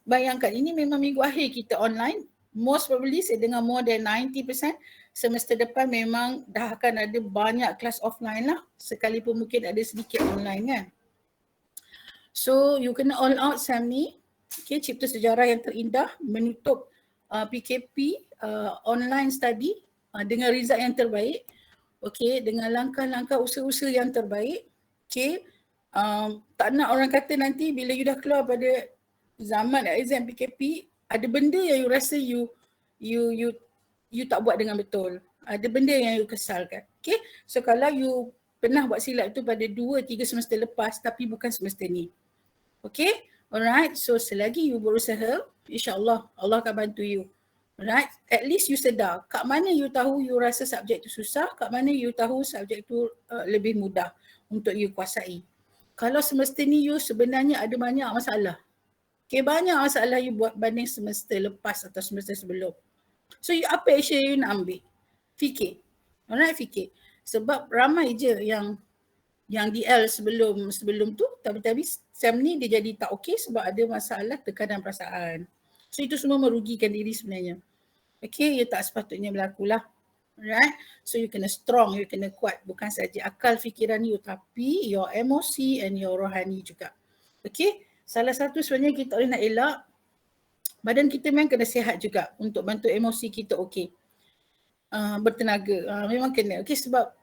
bayangkan ini memang minggu akhir kita online. Most probably saya dengar more than 90% semester depan memang dah akan ada banyak kelas offline lah, sekalipun mungkin ada sedikit online kan. So you kena all out SEM ni, okay, cipta sejarah yang terindah, menutup PKP online study dengan result yang terbaik, okay, dengan langkah-langkah usaha-usaha yang terbaik, okay. Tak nak orang kata nanti bila you dah keluar pada zaman exam PKP, ada benda yang you rasa you tak buat dengan betul. Ada benda yang you kesalkan. Okay. So kalau you pernah buat silap tu pada 2-3 semester lepas tapi bukan semester ni. Okay. Alright. So selagi you berusaha, insyaAllah Allah akan bantu you. Alright. At least you sedar. Kat mana you tahu you rasa subjek tu susah, kat mana you tahu subjek tu lebih mudah untuk you kuasai. Kalau semester ni you sebenarnya ada banyak masalah. Okay, banyak masalah you buat banding semester lepas atau semester sebelum. So you, apa action you nak ambil? Fikir. Alright, fikir. Sebab ramai je yang DL sebelum tu, tapi SEM ni dia jadi tak okey sebab ada masalah tekanan perasaan. So itu semua merugikan diri sebenarnya. Okay, ia tak sepatutnya berlaku lah. Alright, so you kena strong, you kena kuat. Bukan saja akal fikiran you tapi your emosi and your rohani juga. Okay, salah satu sebenarnya kita boleh nak elak, badan kita memang kena sihat juga untuk bantu emosi kita okey. Bertenaga, memang kena. Okay, sebab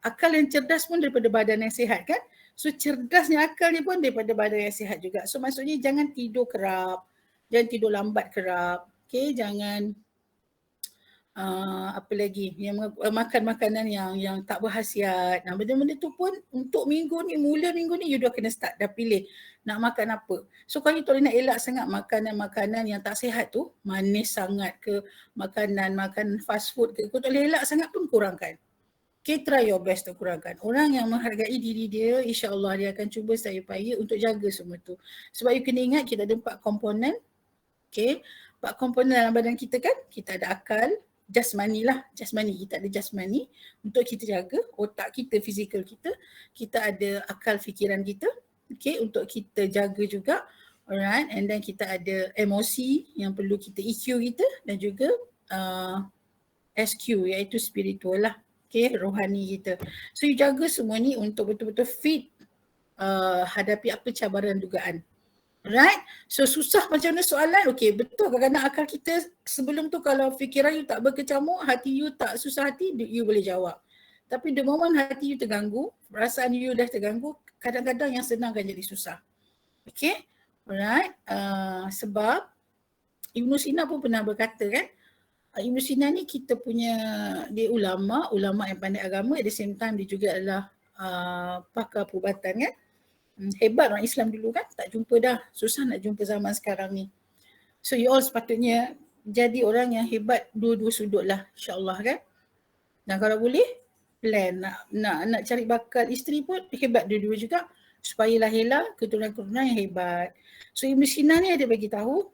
akal yang cerdas pun daripada badan yang sihat kan. So cerdasnya akal ni pun daripada badan yang sihat juga. So maksudnya jangan tidur kerap, jangan tidur lambat kerap. Okay, jangan apa lagi, yang makan makanan yang tak berkhasiat. Benda-benda tu pun untuk mula minggu ni you dah kena start, dah pilih nak makan apa. So kalau you tak boleh nak elak sangat makanan-makanan yang tak sihat tu, manis sangat ke, makanan fast food ke, kau tak boleh elak sangat pun kurangkan. Okay, try your best to kurangkan. Orang yang menghargai diri dia, insyaAllah dia akan cuba sedaya upaya untuk jaga semua tu. Sebab you kena ingat kita ada 4 komponen. Okay, 4 komponen dalam badan kita kan. Kita ada akal, jasmani lah, jasmani, kita ada jasmani untuk kita jaga otak kita, fizikal kita. Kita ada akal fikiran kita, okay, untuk kita jaga juga. Alright, and then kita ada emosi yang perlu kita EQ kita dan juga SQ iaitu spiritual lah, okay, rohani kita. So you jaga semua ni untuk betul-betul fit hadapi apa cabaran dugaan. Right? So susah macam mana soalan? Okay, betul kadang-kadang akal kita sebelum tu kalau fikiran you tak berkecamuk, hati you tak susah hati, you boleh jawab. Tapi the moment hati you terganggu, perasaan you dah terganggu, kadang-kadang yang senang kan jadi susah. Okay? Alright? Sebab Ibn Sina pun pernah berkata kan, Ibn Sina ni kita punya, dia ulama yang pandai agama, at the same time dia juga adalah pakar perubatan kan. Hebat orang Islam dulu kan, tak jumpa dah, susah nak jumpa zaman sekarang ni. So you all sepatutnya jadi orang yang hebat dua-dua sudut lah, insyaAllah kan. Dan kalau boleh plan nak cari bakal isteri pun hebat dua-dua juga, supaya lahirlah keturunan-keturunan yang hebat. So Ibn Sina ni ada bagi tahu,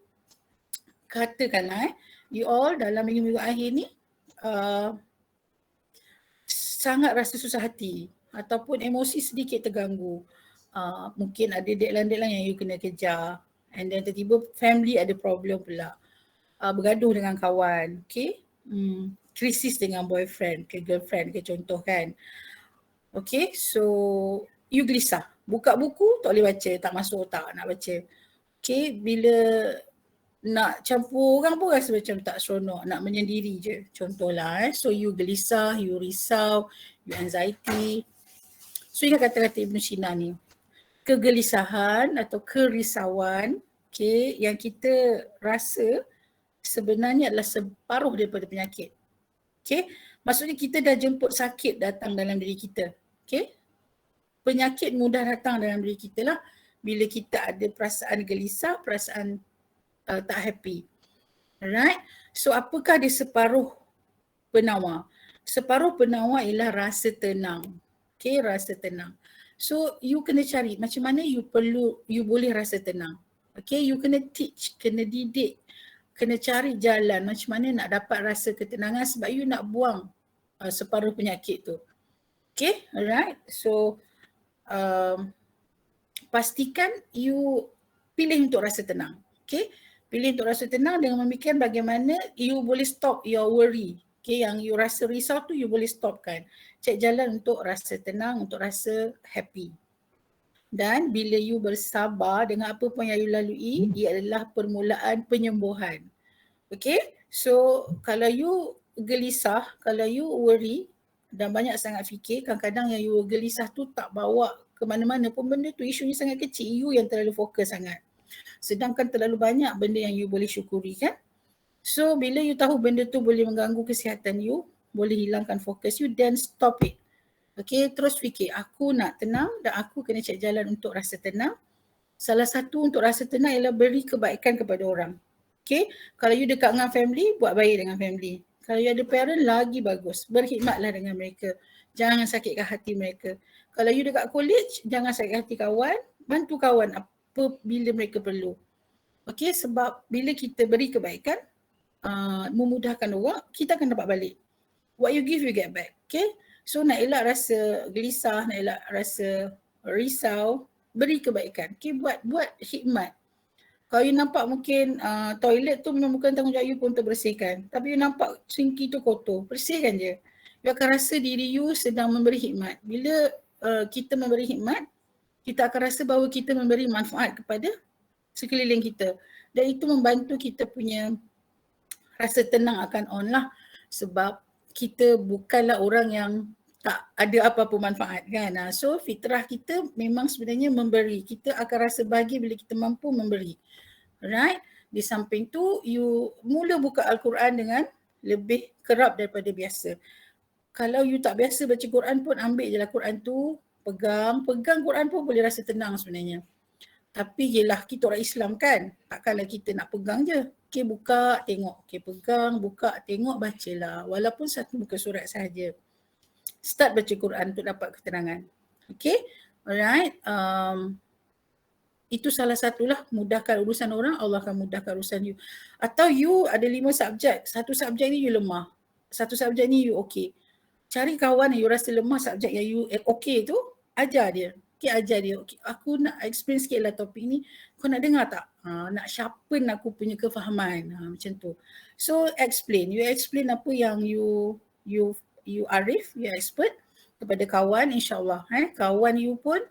katakanlah you all dalam minggu-minggu akhir ni sangat rasa susah hati ataupun emosi sedikit terganggu. Mungkin ada deadline-deadline yang you kena kejar, and then tiba-tiba family ada problem pula, bergaduh dengan kawan, okay, krisis dengan boyfriend ke girlfriend ke contoh kan. Okay, so you gelisah, buka buku tak boleh baca, tak masuk otak nak baca. Okay, bila nak campur orang pun rasa macam tak seronok, nak menyendiri je contohlah. So you gelisah, you risau, you anxiety. So ingat kata-kata Ibn Sina ni, kegelisahan atau kerisauan, okay, yang kita rasa sebenarnya adalah separuh daripada penyakit. Okay, maksudnya kita dah jemput sakit datang dalam diri kita. Okay, penyakit mudah datang dalam diri kita lah bila kita ada perasaan gelisah, perasaan tak happy. Alright, so apakah dia separuh penawar? Separuh penawar ialah rasa tenang. Okay, rasa tenang. So you kena cari macam mana you boleh rasa tenang. Okay, you kena teach, kena didik, kena cari jalan macam mana nak dapat rasa ketenangan sebab you nak buang separuh penyakit tu. Okay, alright. So pastikan you pilih untuk rasa tenang. Okay, pilih untuk rasa tenang dengan memikirkan bagaimana you boleh stop your worry. Okay, yang you rasa risau tu you boleh stopkan. Cek jalan untuk rasa tenang, untuk rasa happy. Dan bila you bersabar dengan apa pun yang you lalui, ia adalah permulaan penyembuhan. Okay, so kalau you gelisah, kalau you worry dan banyak sangat fikir, kadang-kadang yang you gelisah tu tak bawa ke mana-mana pun benda tu, isunya sangat kecil, you yang terlalu fokus sangat. Sedangkan terlalu banyak benda yang you boleh syukuri kan. So bila you tahu benda tu boleh mengganggu kesihatan you, boleh hilangkan fokus you, then stop it. Okay, terus fikir, aku nak tenang dan aku kena cari jalan untuk rasa tenang. Salah satu untuk rasa tenang ialah beri kebaikan kepada orang. Okay, kalau you dekat dengan family, buat baik dengan family. Kalau you ada parent, lagi bagus. Berkhidmatlah dengan mereka. Jangan sakitkan hati mereka. Kalau you dekat college, jangan sakit hati kawan. Bantu kawan apa bila mereka perlu. Okay, sebab bila kita beri kebaikan, memudahkan orang, kita akan dapat balik. What you give, you get back. Okay, so nak elak rasa gelisah, nak elak rasa risau, beri kebaikan. Okay, buat khidmat. Kalau you nampak mungkin toilet tu memang bukan tanggungjawab you pun untuk bersihkan. Tapi you nampak sinki tu kotor, bersihkan je. You akan rasa diri you sedang memberi khidmat. Bila kita memberi khidmat, kita akan rasa bahawa kita memberi manfaat kepada sekeliling kita. Dan itu membantu kita punya rasa tenang akan on lah. Sebab kita bukanlah orang yang tak ada apa-apa manfaat kan. So fitrah kita memang sebenarnya memberi. Kita akan rasa bahagia bila kita mampu memberi. Right? Di samping tu, you mula buka Al-Quran dengan lebih kerap daripada biasa. Kalau you tak biasa baca Quran pun, ambil je lah Quran tu, pegang Quran pun boleh rasa tenang sebenarnya. Tapi yelah, kita orang Islam kan, takkanlah kita nak pegang je. Okay, buka, tengok. Okay, pegang, buka, tengok, bacalah. Walaupun satu muka surat sahaja. Start baca Quran untuk dapat ketenangan. Okay, alright. Itu salah satulah, mudahkan urusan orang, Allah akan mudahkan urusan you. Atau you ada 5 subjek, satu subjek ni you lemah, satu subjek ni you okay. Cari kawan yang you rasa lemah subjek yang you okay tu, ajar dia. Okay, ajar dia. Okay, aku nak explain sikit lah topik ni, kau nak dengar tak? Nak sharpen aku punya kefahaman, macam tu. So explain, you explain apa yang you arif, you expert kepada kawan, insyaAllah. Kawan you pun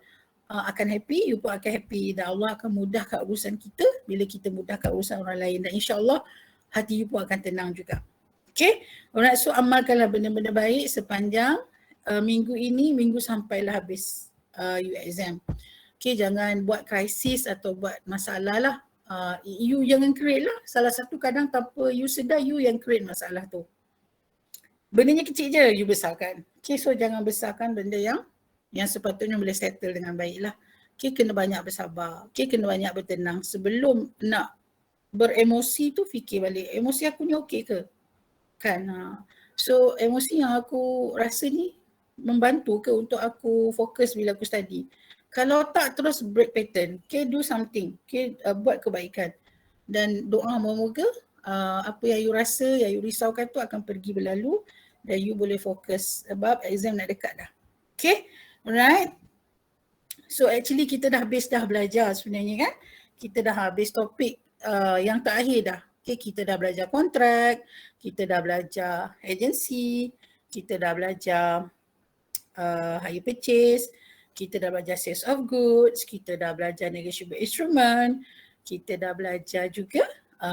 akan happy, you pun akan happy dan Allah akan mudahkan urusan kita bila kita mudahkan urusan orang lain dan insyaAllah hati you pun akan tenang juga. Okay, alright, so amalkanlah benda-benda baik sepanjang minggu ini, minggu sampailah habis you exam. Okay, jangan buat krisis atau buat masalah lah. You jangan create lah. Salah satu kadang tanpa you sedar, you yang create masalah tu. Bendanya kecil je, you besarkan. Okay, so jangan besarkan benda yang sepatutnya boleh settle dengan baik lah. Okay, kena banyak bersabar. Okay, kena banyak bertenang. Sebelum nak beremosi tu, fikir balik. Emosi aku ni okey ke? Kan? So, emosi yang aku rasa ni membantu ke untuk aku fokus bila aku study? Kalau tak, terus break pattern. Okay, do something. Okay, buat kebaikan. Dan doa moga-moga apa yang you rasa, yang you risaukan tu akan pergi berlalu dan you boleh fokus sebab exam nak dekat dah. Okay, alright. So actually kita dah habis dah belajar sebenarnya kan. Kita dah habis topik yang terakhir dah. Okay, kita dah belajar kontrak, kita dah belajar agency, kita dah belajar hire purchase, kita dah belajar sales of goods, kita dah belajar negotiable instrument, kita dah belajar juga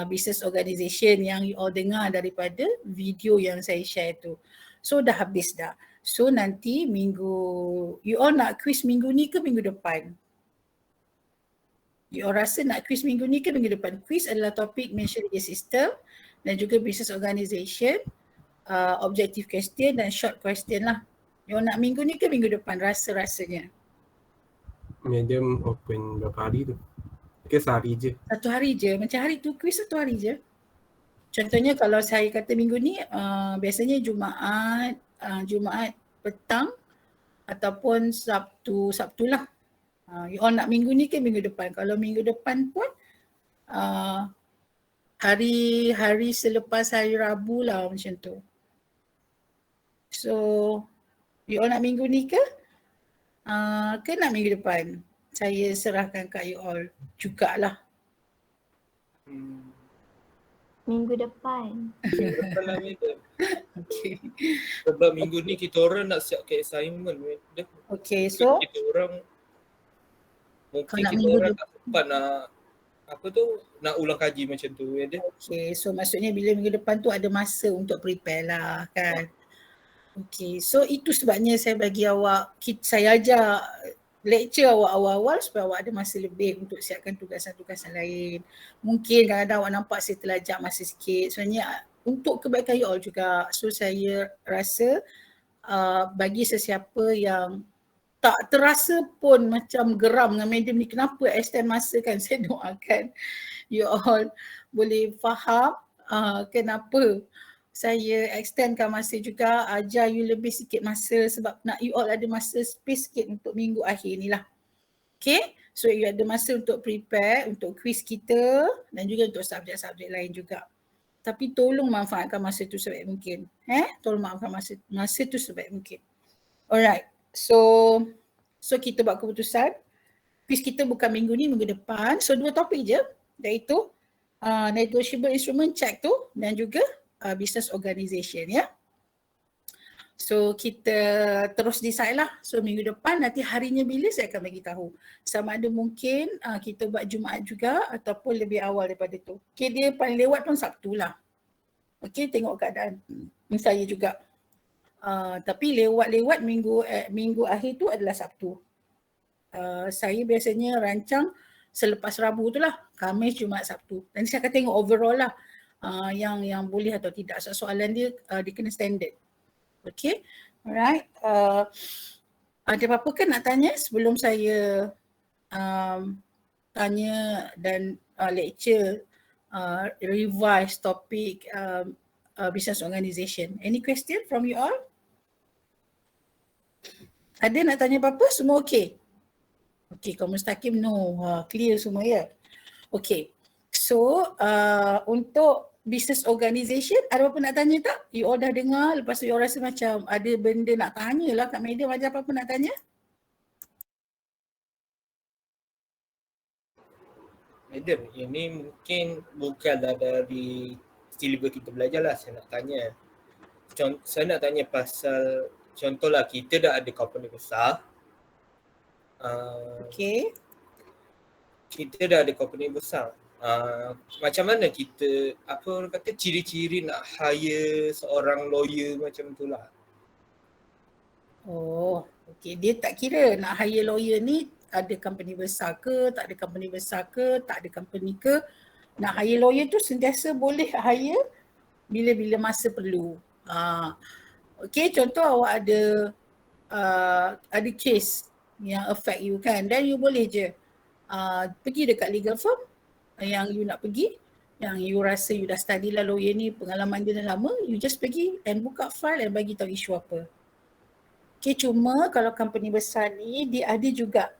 business organisation yang you all dengar daripada video yang saya share tu. So dah habis dah. So nanti you all nak quiz minggu ni ke minggu depan? You all rasa nak quiz minggu ni ke minggu depan? Quiz adalah topik mention system dan juga business organisation, objective question dan short question lah. You all nak minggu ni ke minggu depan rasa-rasanya? Madam open berapa hari tu? Ke sehari je? Satu hari je. Macam hari tu quiz 1 hari je. Contohnya kalau saya kata minggu ni biasanya Jumaat petang ataupun Sabtu lah. You all nak minggu ni ke minggu depan? Kalau minggu depan pun hari selepas hari Rabu lah macam tu. So you all nak minggu ni ke nak minggu depan? saya serahkan kat you all jugalah. Minggu depan. Minggu depan lah madam. Okay. Sebab minggu ni kita orang nak siapkan assignment madam. Okay, so Kita orang mungkin Kau nak kita minggu orang tak sempat nak ulang kaji macam tu madam. okay, so maksudnya bila minggu depan tu ada masa untuk prepare lah kan. Okay, so itu sebabnya saya bagi awak, saya ajar lecture awak awal-awal supaya awak ada masa lebih untuk siapkan tugasan-tugasan lain. Mungkin kadang-kadang awak nampak saya terlajak masa sikit. Sebenarnya untuk kebaikan you all juga. So saya rasa bagi sesiapa yang tak terasa pun macam geram dengan medium ni, kenapa extend masa kan, saya doakan you all boleh faham kenapa saya extendkan masa juga, ajar you lebih sikit masa sebab nak you all ada masa space sikit untuk minggu akhir ni lah. Okay, so you ada masa untuk prepare untuk quiz kita dan juga untuk subjek-subjek lain juga. Tapi tolong manfaatkan masa tu sebaik mungkin. Tolong manfaatkan masa tu sebaik mungkin. Alright, so kita buat keputusan. Quiz kita bukan minggu ni, minggu depan. So 2 topik je, iaitu negotiable instrument check tu dan juga business organisation ya. So kita terus decide lah. So minggu depan nanti harinya bila saya akan bagi tahu. Sama ada mungkin kita buat Jumaat juga ataupun lebih awal daripada tu. Okay, dia paling lewat pun Sabtu lah. Okay, tengok keadaan saya juga. Tapi lewat-lewat minggu akhir tu adalah Sabtu. Saya biasanya rancang selepas Rabu tu lah. Khamis, Jumaat, Sabtu. Nanti saya akan tengok overall lah. Yang boleh atau tidak. Soalan dia kena standard. Okay, alright. Ada apa-apa kan nak tanya sebelum saya tanya dan lecture revise topik business organisation. Any question from you all? Ada nak tanya apa-apa? Semua okay? Okay, kalau mustaqim no. Clear semua ya? Okay. So untuk business organisation, ada apa-apa nak tanya tak? You all dah dengar, lepas tu you all rasa macam ada benda nak tanya lah kat media, macam apa-apa nak tanya? Madam, ini mungkin bukanlah dari silibus kita belajar lah, saya nak tanya. Saya nak tanya pasal, contohlah kita dah ada company besar. Okay. Kita dah ada company besar. Macam mana kita, apa orang kata, ciri-ciri nak hire seorang lawyer macam tu lah. Oh, okay. Dia tak kira nak hire lawyer ni ada company besar ke, tak ada company besar ke, tak ada company ke. Nak hire lawyer tu sentiasa boleh hire bila-bila masa perlu. Okay, contoh awak ada case yang affect you kan, then you boleh je pergi dekat legal firm yang you nak pergi, yang you rasa you dah study lah lawyer ni, pengalaman dia dah lama, you just pergi and buka file and bagi tahu isu apa. Okay, cuma kalau company besar ni dia ada juga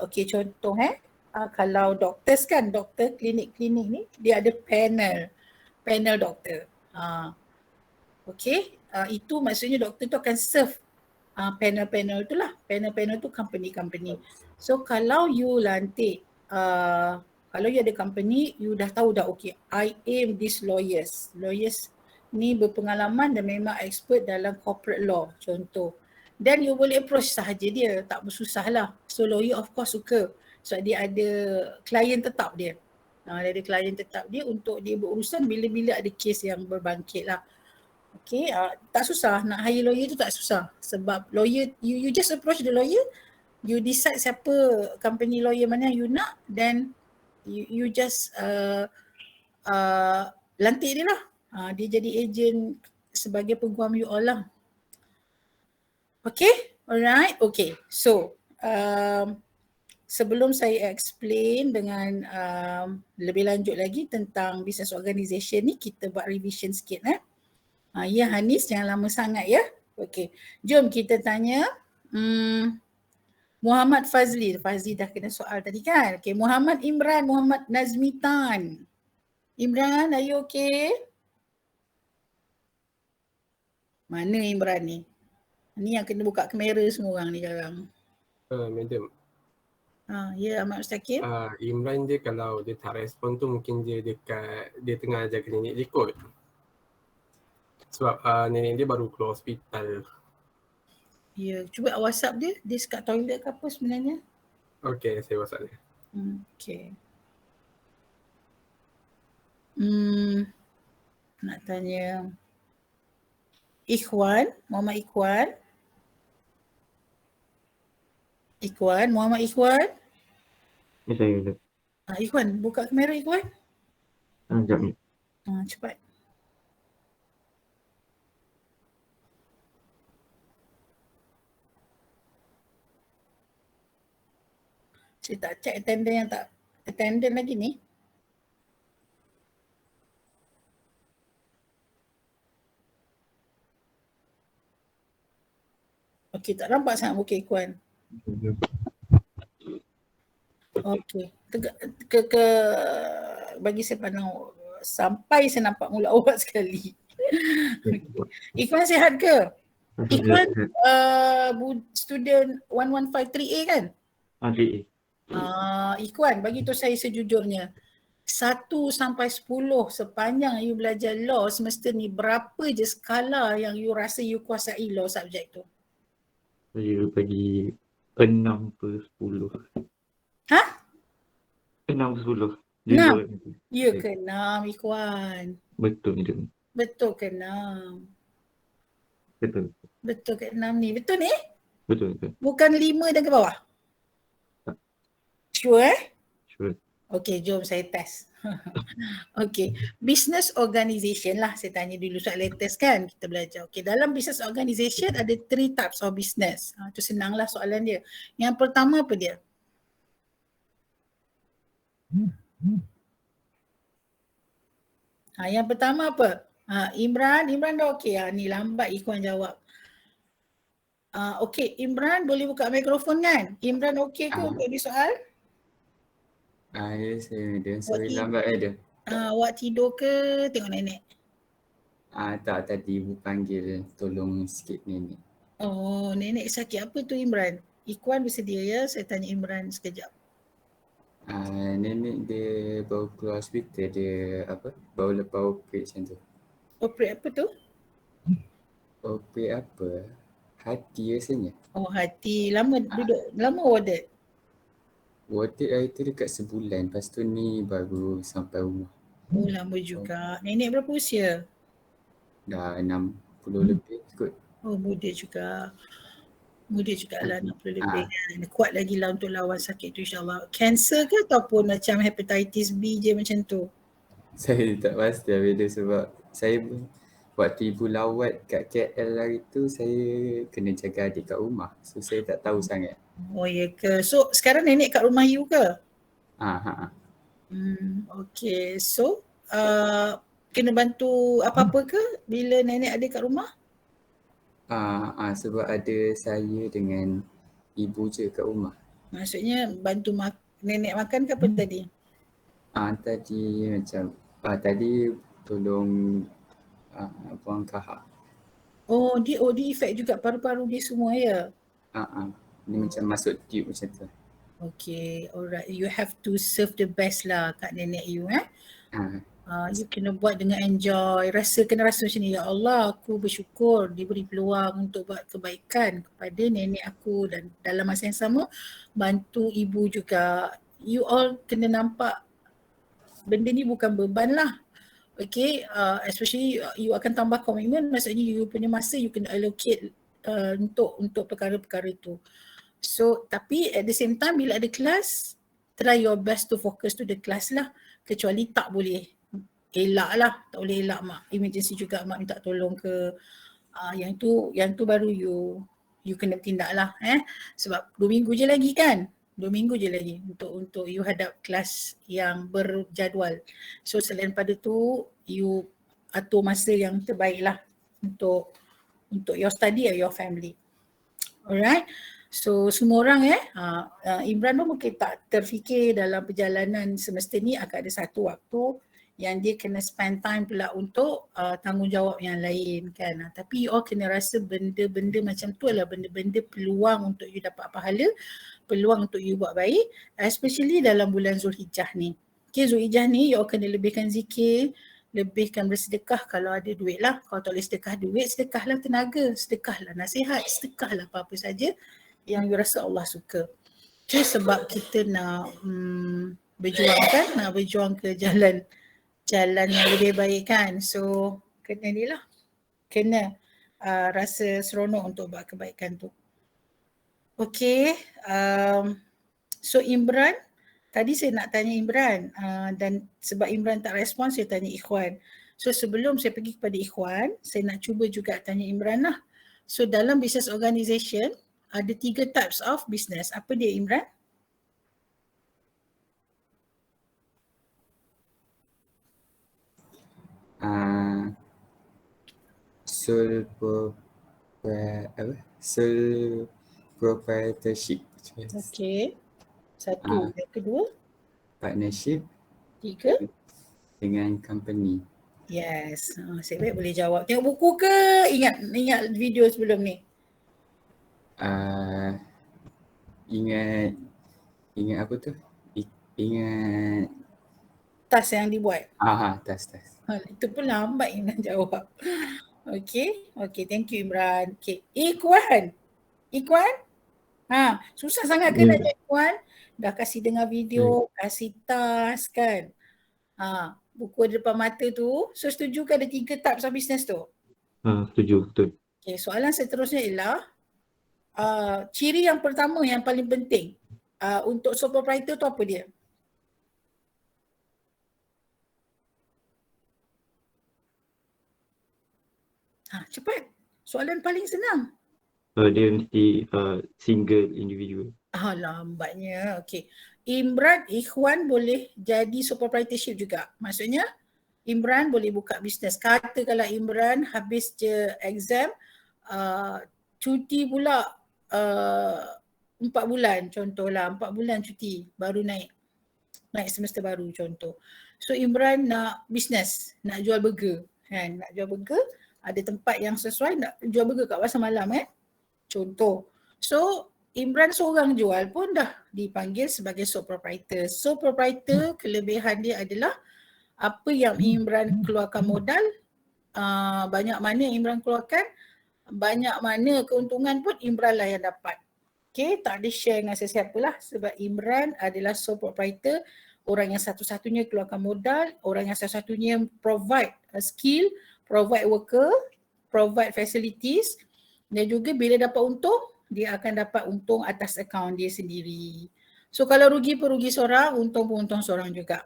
okay, contoh kalau doctors kan, doktor klinik-klinik ni dia ada panel doktor. Okay, itu maksudnya doktor tu akan serve panel-panel tu lah. Panel-panel tu company-company. So kalau you lantik, kalau you ada company, you dah tahu dah okay, I aim these lawyers. Lawyers ni berpengalaman dan memang expert dalam corporate law contoh. Then you boleh approach sahaja dia, tak bersusah lah. So lawyer of course suka. So dia ada klien tetap dia. Dia ada klien tetap dia untuk dia berurusan bila-bila ada kes yang berbangkit lah. Okay, tak susah nak hire lawyer tu, tak susah. Sebab lawyer, you just approach the lawyer, you decide siapa company lawyer mana you nak, then you just lantik dia lah. Dia jadi agent sebagai peguam you all lah. Okay, alright, okay. So, sebelum saya explain dengan lebih lanjut lagi tentang business organisation ni, kita buat revision sikit ya Hanis, jangan lama sangat ya. Okay, jom kita tanya Muhammad Fazli. Fazli dah kena soal tadi kan. Okay, Muhammad Imran, Muhammad Nazmitan. Imran, are you okay? Mana Imran ni? Ni yang kena buka kamera semua orang ni sekarang. Madam. Ya Ahmad Mustaqim. Imran dia kalau dia tak respon tu mungkin dia tengah jaga nenek dia kot. Sebab nenek dia baru keluar hospital. Ya, cuba WhatsApp dia. Dia kat toilet ke apa sebenarnya? Okay, saya WhatsApp dia. Okay. Nak tanya Ikhwan, Muhammad Ikhwan. Muhammad Ikhwan. Ya, saya. Ikhwan, buka kamera Ikhwan. Sekejap ni. Cepat. Saya tak check attendant yang tak attendant lagi ni. Okey, tak nampak sangat muka Ikhwan. Okey. Bagi saya pandang sampai saya nampak mulut awak sekali. Okay. Ikhwan sihat ke? Ikhwan student 1153A kan? Adik. Ikhwan, bagi tu saya sejujurnya 1 sampai 10 sepanjang you belajar law semester ni, berapa je skala yang you rasa you kuasai law subjek tu? Saya bagi 6/10. 6/10. Enam? Ya ke 6 Ikhwan? Betul je. Betul ke 6? Betul. Betul ke 6 ni? Betul ni? Betul. Bukan 5 dan ke bawah? Sure? Sure. Okay, jom saya test. Okay, business organisation lah saya tanya dulu soal latest kan kita belajar. Okay, dalam business organisation ada 3 types of business. Tu senanglah soalan dia. Yang pertama apa dia? Yang pertama apa? Imran dah okey. Ni lambat Ikhwan jawab. Okey, Imran boleh buka mikrofon kan? Imran okey ke untuk di soal? Ya, saya ada. Sorry lambat ada. Awak tidur ke tengok nenek? Tak, tadi ibu panggil tolong sikit nenek. Oh, nenek sakit apa tu Imran? Ikhwan bersedia ya, saya tanya Imran sekejap. Nenek dia baru keluar hospital, dia baru lepas operate macam tu. Operate apa tu? Operate apa? Hati rasanya. Oh, hati. Lama duduk, lama warded? Warded hari tu dekat sebulan, lepas tu ni baru sampai rumah. Oh, lama juga. Nenek berapa usia? Dah 60 lebih kot. Oh, muda juga. Muda jugalah 60 lebih kan. Kuat lagi lah untuk lawan sakit tu insyaAllah. Cancer ke ataupun macam hepatitis B je macam tu? Saya tak pasti bila sebab saya waktu ibu lawat kat KL hari tu saya kena jaga adik kat rumah. So saya tak tahu sangat. Oh ya ke? So sekarang nenek kat rumah you ke? Okay. So kena bantu apa-apa ke bila nenek ada kat rumah? Sebab ada saya dengan ibu je kat rumah. Maksudnya bantu nenek makan ke apa tadi? Tadi macam tadi tolong buang kahak. Oh dia efek juga paru-paru dia semua ya? Ni macam masuk tube macam tu. Okay, alright. You have to serve the best lah kat nenek you you kena buat dengan enjoy. Kena rasa macam ni, ya Allah aku bersyukur diberi peluang untuk buat kebaikan kepada nenek aku dan dalam masa yang sama bantu ibu juga. You all kena nampak benda ni bukan beban lah. Okay, especially you akan tambah komitmen, maksudnya you punya masa you kena allocate untuk perkara-perkara tu. So tapi at the same time bila ada kelas, try your best to focus to the class lah. Kecuali tak boleh elak lah, tak boleh elak mak. Emergency juga mak minta tolong ke. Yang tu baru you kena tindak lah sebab 2 minggu je lagi kan. 2 minggu je lagi untuk you hadap kelas yang berjadual. So selain pada tu you atur masa yang terbaik lah untuk your study or your family. Alright. So semua orang Imran pun mungkin tak terfikir dalam perjalanan semester ni akan ada satu waktu yang dia kena spend time pula untuk tanggungjawab yang lain kan. Tapi you all kena rasa benda-benda macam tu adalah benda-benda peluang untuk you dapat pahala, peluang untuk you buat baik, especially dalam bulan Zulhijjah ni. Okay, Zulhijjah ni you all kena lebihkan zikir, lebihkan bersedekah kalau ada duit lah. Kalau tak boleh sedekah duit, sedekahlah tenaga, sedekahlah nasihat, sedekahlah apa-apa saja yang you rasa Allah suka. Okay, sebab kita nak berjuang kan, nak berjuang ke jalan yang lebih baik kan. So kena ni lah, kena rasa seronok untuk buat kebaikan tu. Okay, so Imran, tadi saya nak tanya Imran dan sebab Imran tak respon, saya tanya Ikhwan. So sebelum saya pergi kepada Ikhwan, saya nak cuba juga tanya Imran lah. So dalam business organisation, ada 3 types of business. Apa dia Imran? Sole proprietorship. Okay. Satu. Yang kedua? Partnership 3? dengan company. Yes. Saya baik boleh jawab. Tengok buku ke ingat video sebelum ni? Ingat apa tu? Ingat Tas yang dibuat. tas. Itu pun lambat Imran jawab. Okay, thank you Imran. Okay, Ikhwan. Susah sangat ke nak jadi Ikhwan? Dah kasih dengar video, kasih tas kan. Buku ada depan mata tu. So setuju ke ada 3 types of business tu? Setuju, betul. Okay, soalan seterusnya ialah ciri yang pertama yang paling penting untuk sole proprietor tu apa dia? Cepat. Soalan paling senang. Dia mesti single individual. Lambatnya. Okey. Imran, Ikhwan boleh jadi sole proprietorship juga. Maksudnya Imran boleh buka bisnes. Katakanlah Imran habis je exam, cuti pula 4 bulan contohlah. 4 bulan cuti baru naik semester baru contoh. So Imran nak bisnes, nak jual burger kan. Nak jual burger, ada tempat yang sesuai nak jual burger kat pasar malam contoh. So Imran seorang jual pun dah dipanggil sebagai sole proprietor. Sole proprietor kelebihan dia adalah apa yang Imran keluarkan modal, banyak mana yang Imran keluarkan, banyak mana keuntungan pun Imran lah yang dapat. Okay, tak ada share dengan sesiapa lah sebab Imran adalah sole proprietor, orang yang satu-satunya keluarkan modal, orang yang satu-satunya provide skill, provide worker, provide facilities, dan juga bila dapat untung, dia akan dapat untung atas akaun dia sendiri. So kalau rugi pun rugi seorang, untung pun untung seorang juga.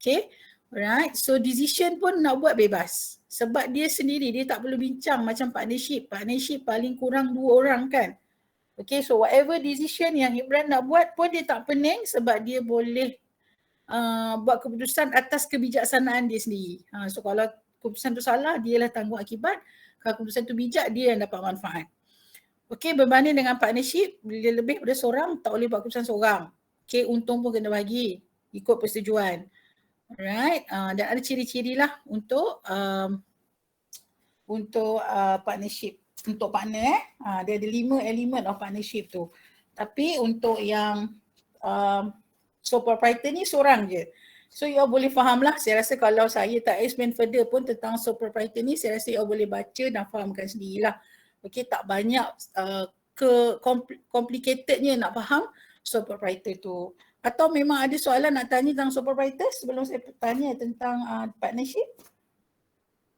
Okay, alright. So decision pun nak buat bebas. Sebab dia sendiri, dia tak perlu bincang macam partnership. Partnership paling kurang 2 orang kan. Okay, so whatever decision yang Imran nak buat pun dia tak pening sebab dia boleh buat keputusan atas kebijaksanaan dia sendiri. So kalau keputusan tu salah, dia lah tanggung akibat. Kalau keputusan tu bijak, dia yang dapat manfaat. Okay, berbanding dengan partnership, bila lebih daripada seorang, tak boleh buat keputusan seorang. Okay, untung pun kena bagi, ikut persetujuan. Alright, dan ada ciri-ciri lah untuk partnership. Untuk partner dia ada 5 elemen of partnership tu. Tapi untuk yang sole proprietor ni seorang je. So you all boleh faham lah. Saya rasa kalau saya tak explain further pun tentang sole proprietor ni, saya rasa you all boleh baca dan fahamkan sendirilah. Okay, tak banyak complicatednya nak faham sole proprietor tu. Atau memang ada soalan nak tanya tentang sole proprietor sebelum saya tanya tentang partnership?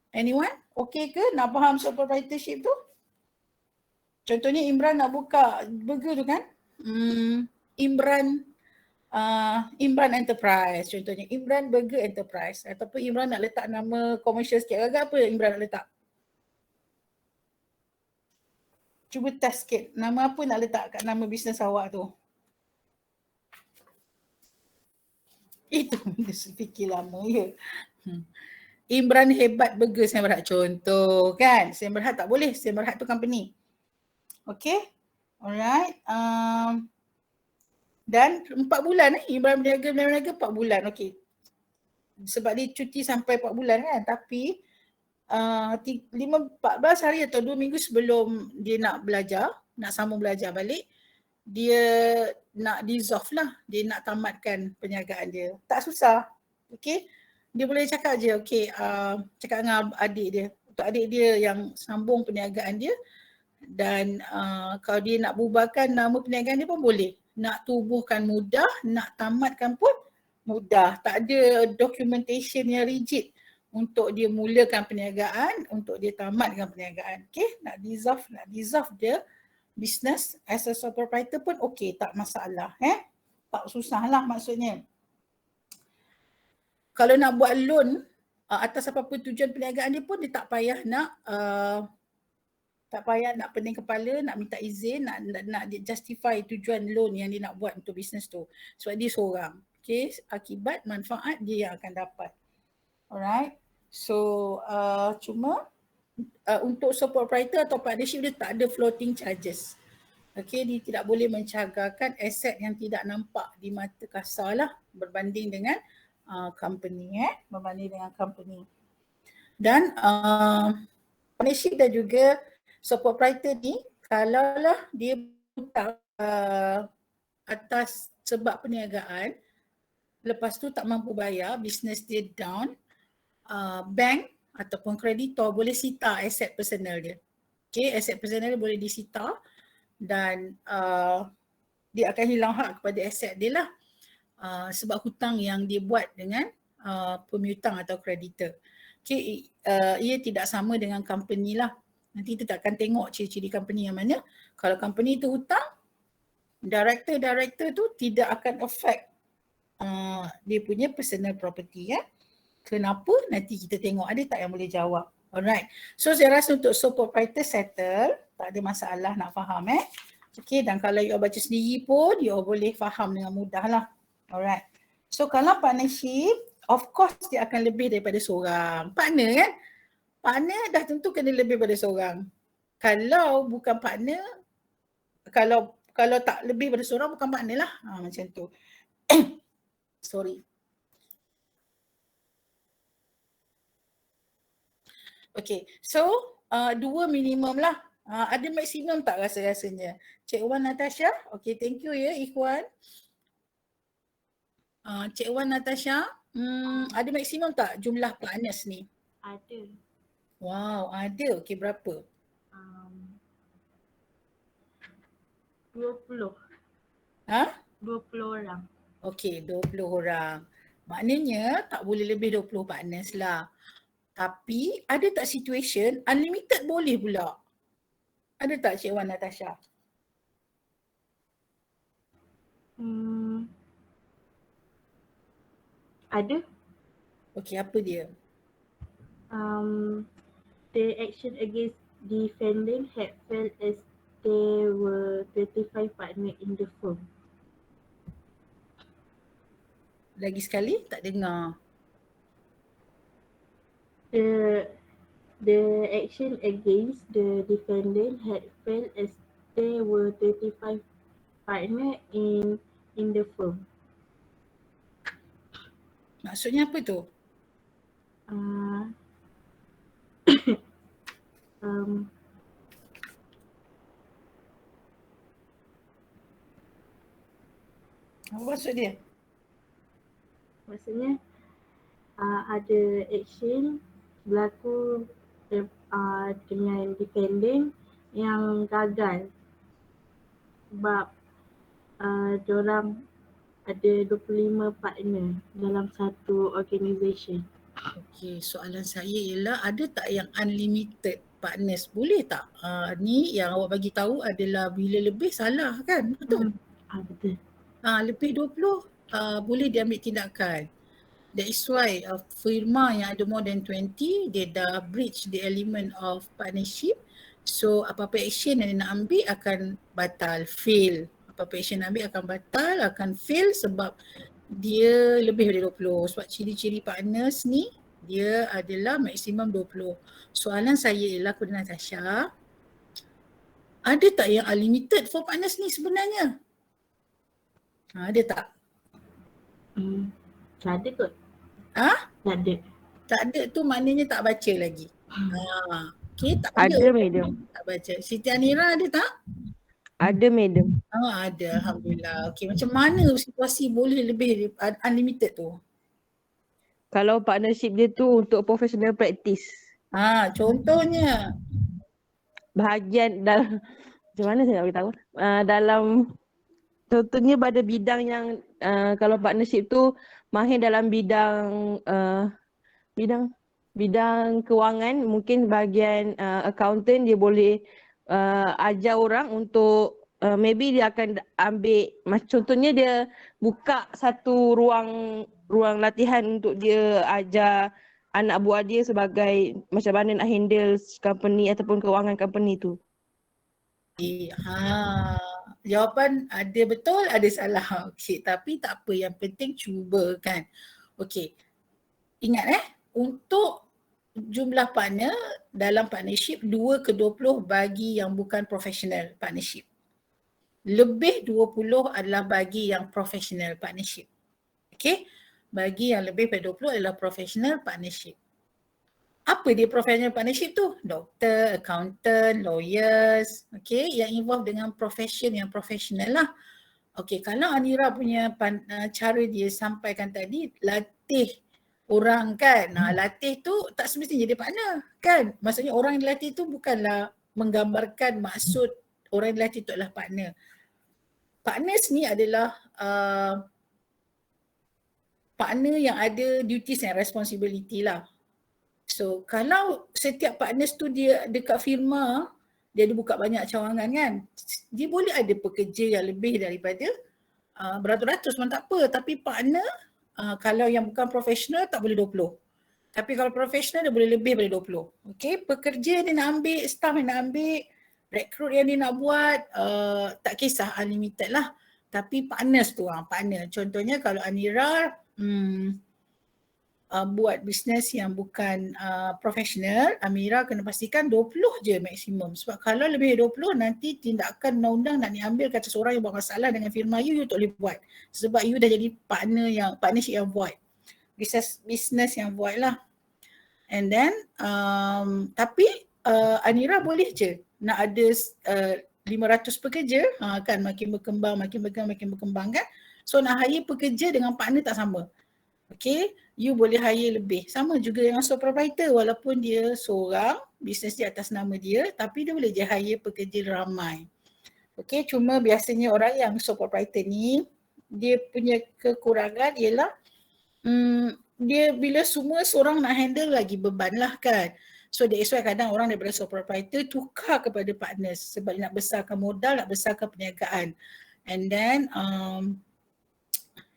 Anyone? Okay ke nak faham sole proprietorship tu? Contohnya Imran nak buka burger tu kan? Imran Enterprise contohnya. Imran Burger Enterprise. Ataupun Imran nak letak nama komersial sikit. Agak apa Imran nak letak? Cuba test sikit. Nama apa nak letak kat nama bisnes awak tu? Itu benda fikir lama ya. Imran Hebat Burger Sdn Bhd contoh kan. Sdn Bhd tak boleh. Sdn Bhd tu company. Okay. Alright. Dan 4 bulan Imran berniaga 4 bulan. Okay. sebab dia cuti sampai 4 bulan kan, tapi 14 hari atau 2 minggu sebelum dia nak belajar, nak sambung belajar balik, dia nak dissolve lah, dia nak tamatkan perniagaan dia. Tak susah, okay. Dia boleh cakap je, okay, cakap dengan adik dia, untuk adik dia yang sambung perniagaan dia, dan kalau dia nak bubarkan nama perniagaan dia pun boleh. Nak tubuhkan mudah, nak tamatkan pun mudah. Tak ada documentation yang rigid untuk dia mulakan perniagaan, untuk dia tamatkan perniagaan. Okay, nak dissolve dia business as a sole proprietor pun okay, tak masalah. Tak susah lah maksudnya. Kalau nak buat loan atas apa-apa tujuan perniagaan dia pun, dia tak payah nak pening kepala, nak minta izin, nak justify tujuan loan yang dia nak buat untuk bisnes tu. Sebab dia seorang. Okay, akibat manfaat dia yang akan dapat. Alright. So cuma untuk sole proprietor atau partnership dia tak ada floating charges. Okay, dia tidak boleh mencagarkan aset yang tidak nampak di mata kasar lah berbanding dengan company. Dan partnership dan juga sole proprietor ni, kalaulah dia hutang atas sebab perniagaan, lepas tu tak mampu bayar, bisnes dia down, bank ataupun kreditor boleh sita aset personal dia. Okay, aset personal dia boleh disita dan dia akan hilang hak kepada aset dia lah, sebab hutang yang dia buat dengan pemiutang atau kreditor. Okay, ia tidak sama dengan company lah. Nanti kita akan tengok ciri-ciri company yang mana. Kalau company tu hutang, director tu tidak akan affect dia punya personal property ya. Kenapa? Nanti kita tengok ada tak yang boleh jawab. Alright. So saya rasa untuk sole proprietor settle, tak ada masalah nak faham Okay, dan kalau you baca sendiri pun you boleh faham dengan mudah lah. Alright. So kalau partnership, of course dia akan lebih daripada seorang. Partner kan? Partner dah tentu kena lebih daripada seorang. Kalau bukan partner, kalau tak lebih daripada seorang bukan partner lah. Macam tu. Sorry. Okay, so 2 minimum lah. Ada maksimum tak rasa-rasanya? Cik Wan Natasha, okay, thank you ya Ikhwan. Cik Wan Natasha, ada maksimum tak jumlah partners ni? Ada. Wow, ada. Okay, berapa? 20. 20 orang. Okay, 20 orang. Maknanya tak boleh lebih 20 partners lah. Tapi ada tak situation unlimited boleh pula? Ada tak Cik Wan Natasha? Ada. Okay, apa dia? The action against defendant had failed as there were 35 partners in the firm. Lagi sekali, tak dengar. The action against the defendant had failed as there were 35 partners in the firm. Maksudnya apa tu? Apa maksud dia? Maksudnya ada action berlaku dengan defendant yang gagal sebab diorang ada 25 partner dalam satu organisation. Okay, soalan saya ialah ada tak yang unlimited partners? Boleh tak? Ni yang awak bagi tahu adalah bila lebih salah kan? Betul? Betul. Lebih 20 boleh diambil tindakan. That is why firma yang ada more than 20, dia dah breach the element of partnership. So apa-apa action yang dia nak ambil akan batal, fail. Apa-apa action nak ambil akan batal, akan fail sebab dia lebih dari 20. Sebab ciri-ciri partners ni dia adalah maksimum 20. Soalan saya ialah kepada Natasha, ada tak yang unlimited for partners ni sebenarnya? Ada tak? Ada kot. Tak ada. Tak ada tu maknanya tak baca lagi. Okay, tak ada. Ada madam. Tak baca. Siti Anira ada tak? Ada madam. Ada. Alhamdulillah. Okay, macam mana situasi boleh lebih unlimited tu? Kalau partnership dia tu untuk professional practice. Contohnya. Bahagian dalam macam mana saya nak beritahu? Dalam contohnya pada bidang yang kalau partnership tu mahir dalam bidang bidang kewangan, mungkin bahagian accountant dia boleh ajar orang untuk maybe dia akan ambil contohnya dia buka satu ruang latihan untuk dia ajar anak buah dia sebagai macam mana nak handle company ataupun kewangan company tu. Jawapan ada betul, ada salah. Okey, tapi tak apa, yang penting cuba kan. Okey. Ingat untuk jumlah partner dalam partnership 2/20 bagi yang bukan professional partnership. Lebih 20 adalah bagi yang professional partnership. Okey? Bagi yang lebih pada 20 adalah professional partnership. Apa dia professional partnership tu? Doktor, accountant, lawyers, okay, yang involve dengan profession yang profesional lah. Okay, kalau Anira punya cara dia sampaikan tadi, latih orang kan. Latih tu tak semestinya jadi partner kan. Maksudnya orang yang dilatih tu bukanlah menggambarkan maksud orang yang dilatih tu adalah partner. Partners ni adalah partner yang ada duties and responsibility lah. So kalau setiap partners tu dia dekat firma, dia ada buka banyak cawangan kan, dia boleh ada pekerja yang lebih daripada beratus-ratus pun tak apa. Tapi partner kalau yang bukan profesional tak boleh 20. Tapi kalau profesional dia boleh lebih daripada 20. Okay, pekerja dia nak ambil, staff yang nak ambil, rekrut yang dia nak buat, tak kisah, unlimited lah. Tapi partners tu, partner. Contohnya kalau Anira buat bisnes yang bukan profesional, Amira kena pastikan 20 je maksimum. Sebab kalau lebih dari 20 nanti tindakan undang-undang nak diambil kata seorang yang buat masalah dengan firma you tak boleh buat. Sebab you dah jadi partnership yang void. Bisnes yang void lah. And then tapi Anira boleh je nak ada 500 pekerja, kan makin berkembang kan. So nak hire pekerja dengan partner tak sama. Okay, you boleh hire lebih. Sama juga dengan sole proprietor, walaupun dia seorang, bisnes dia atas nama dia, tapi dia boleh je hire pekerja ramai. Okay, cuma biasanya orang yang sole proprietor ni, dia punya kekurangan ialah dia bila semua seorang nak handle lagi beban lah kan. So that's why kadang orang daripada sole proprietor tukar kepada partners sebab nak besarkan modal, nak besarkan perniagaan. And then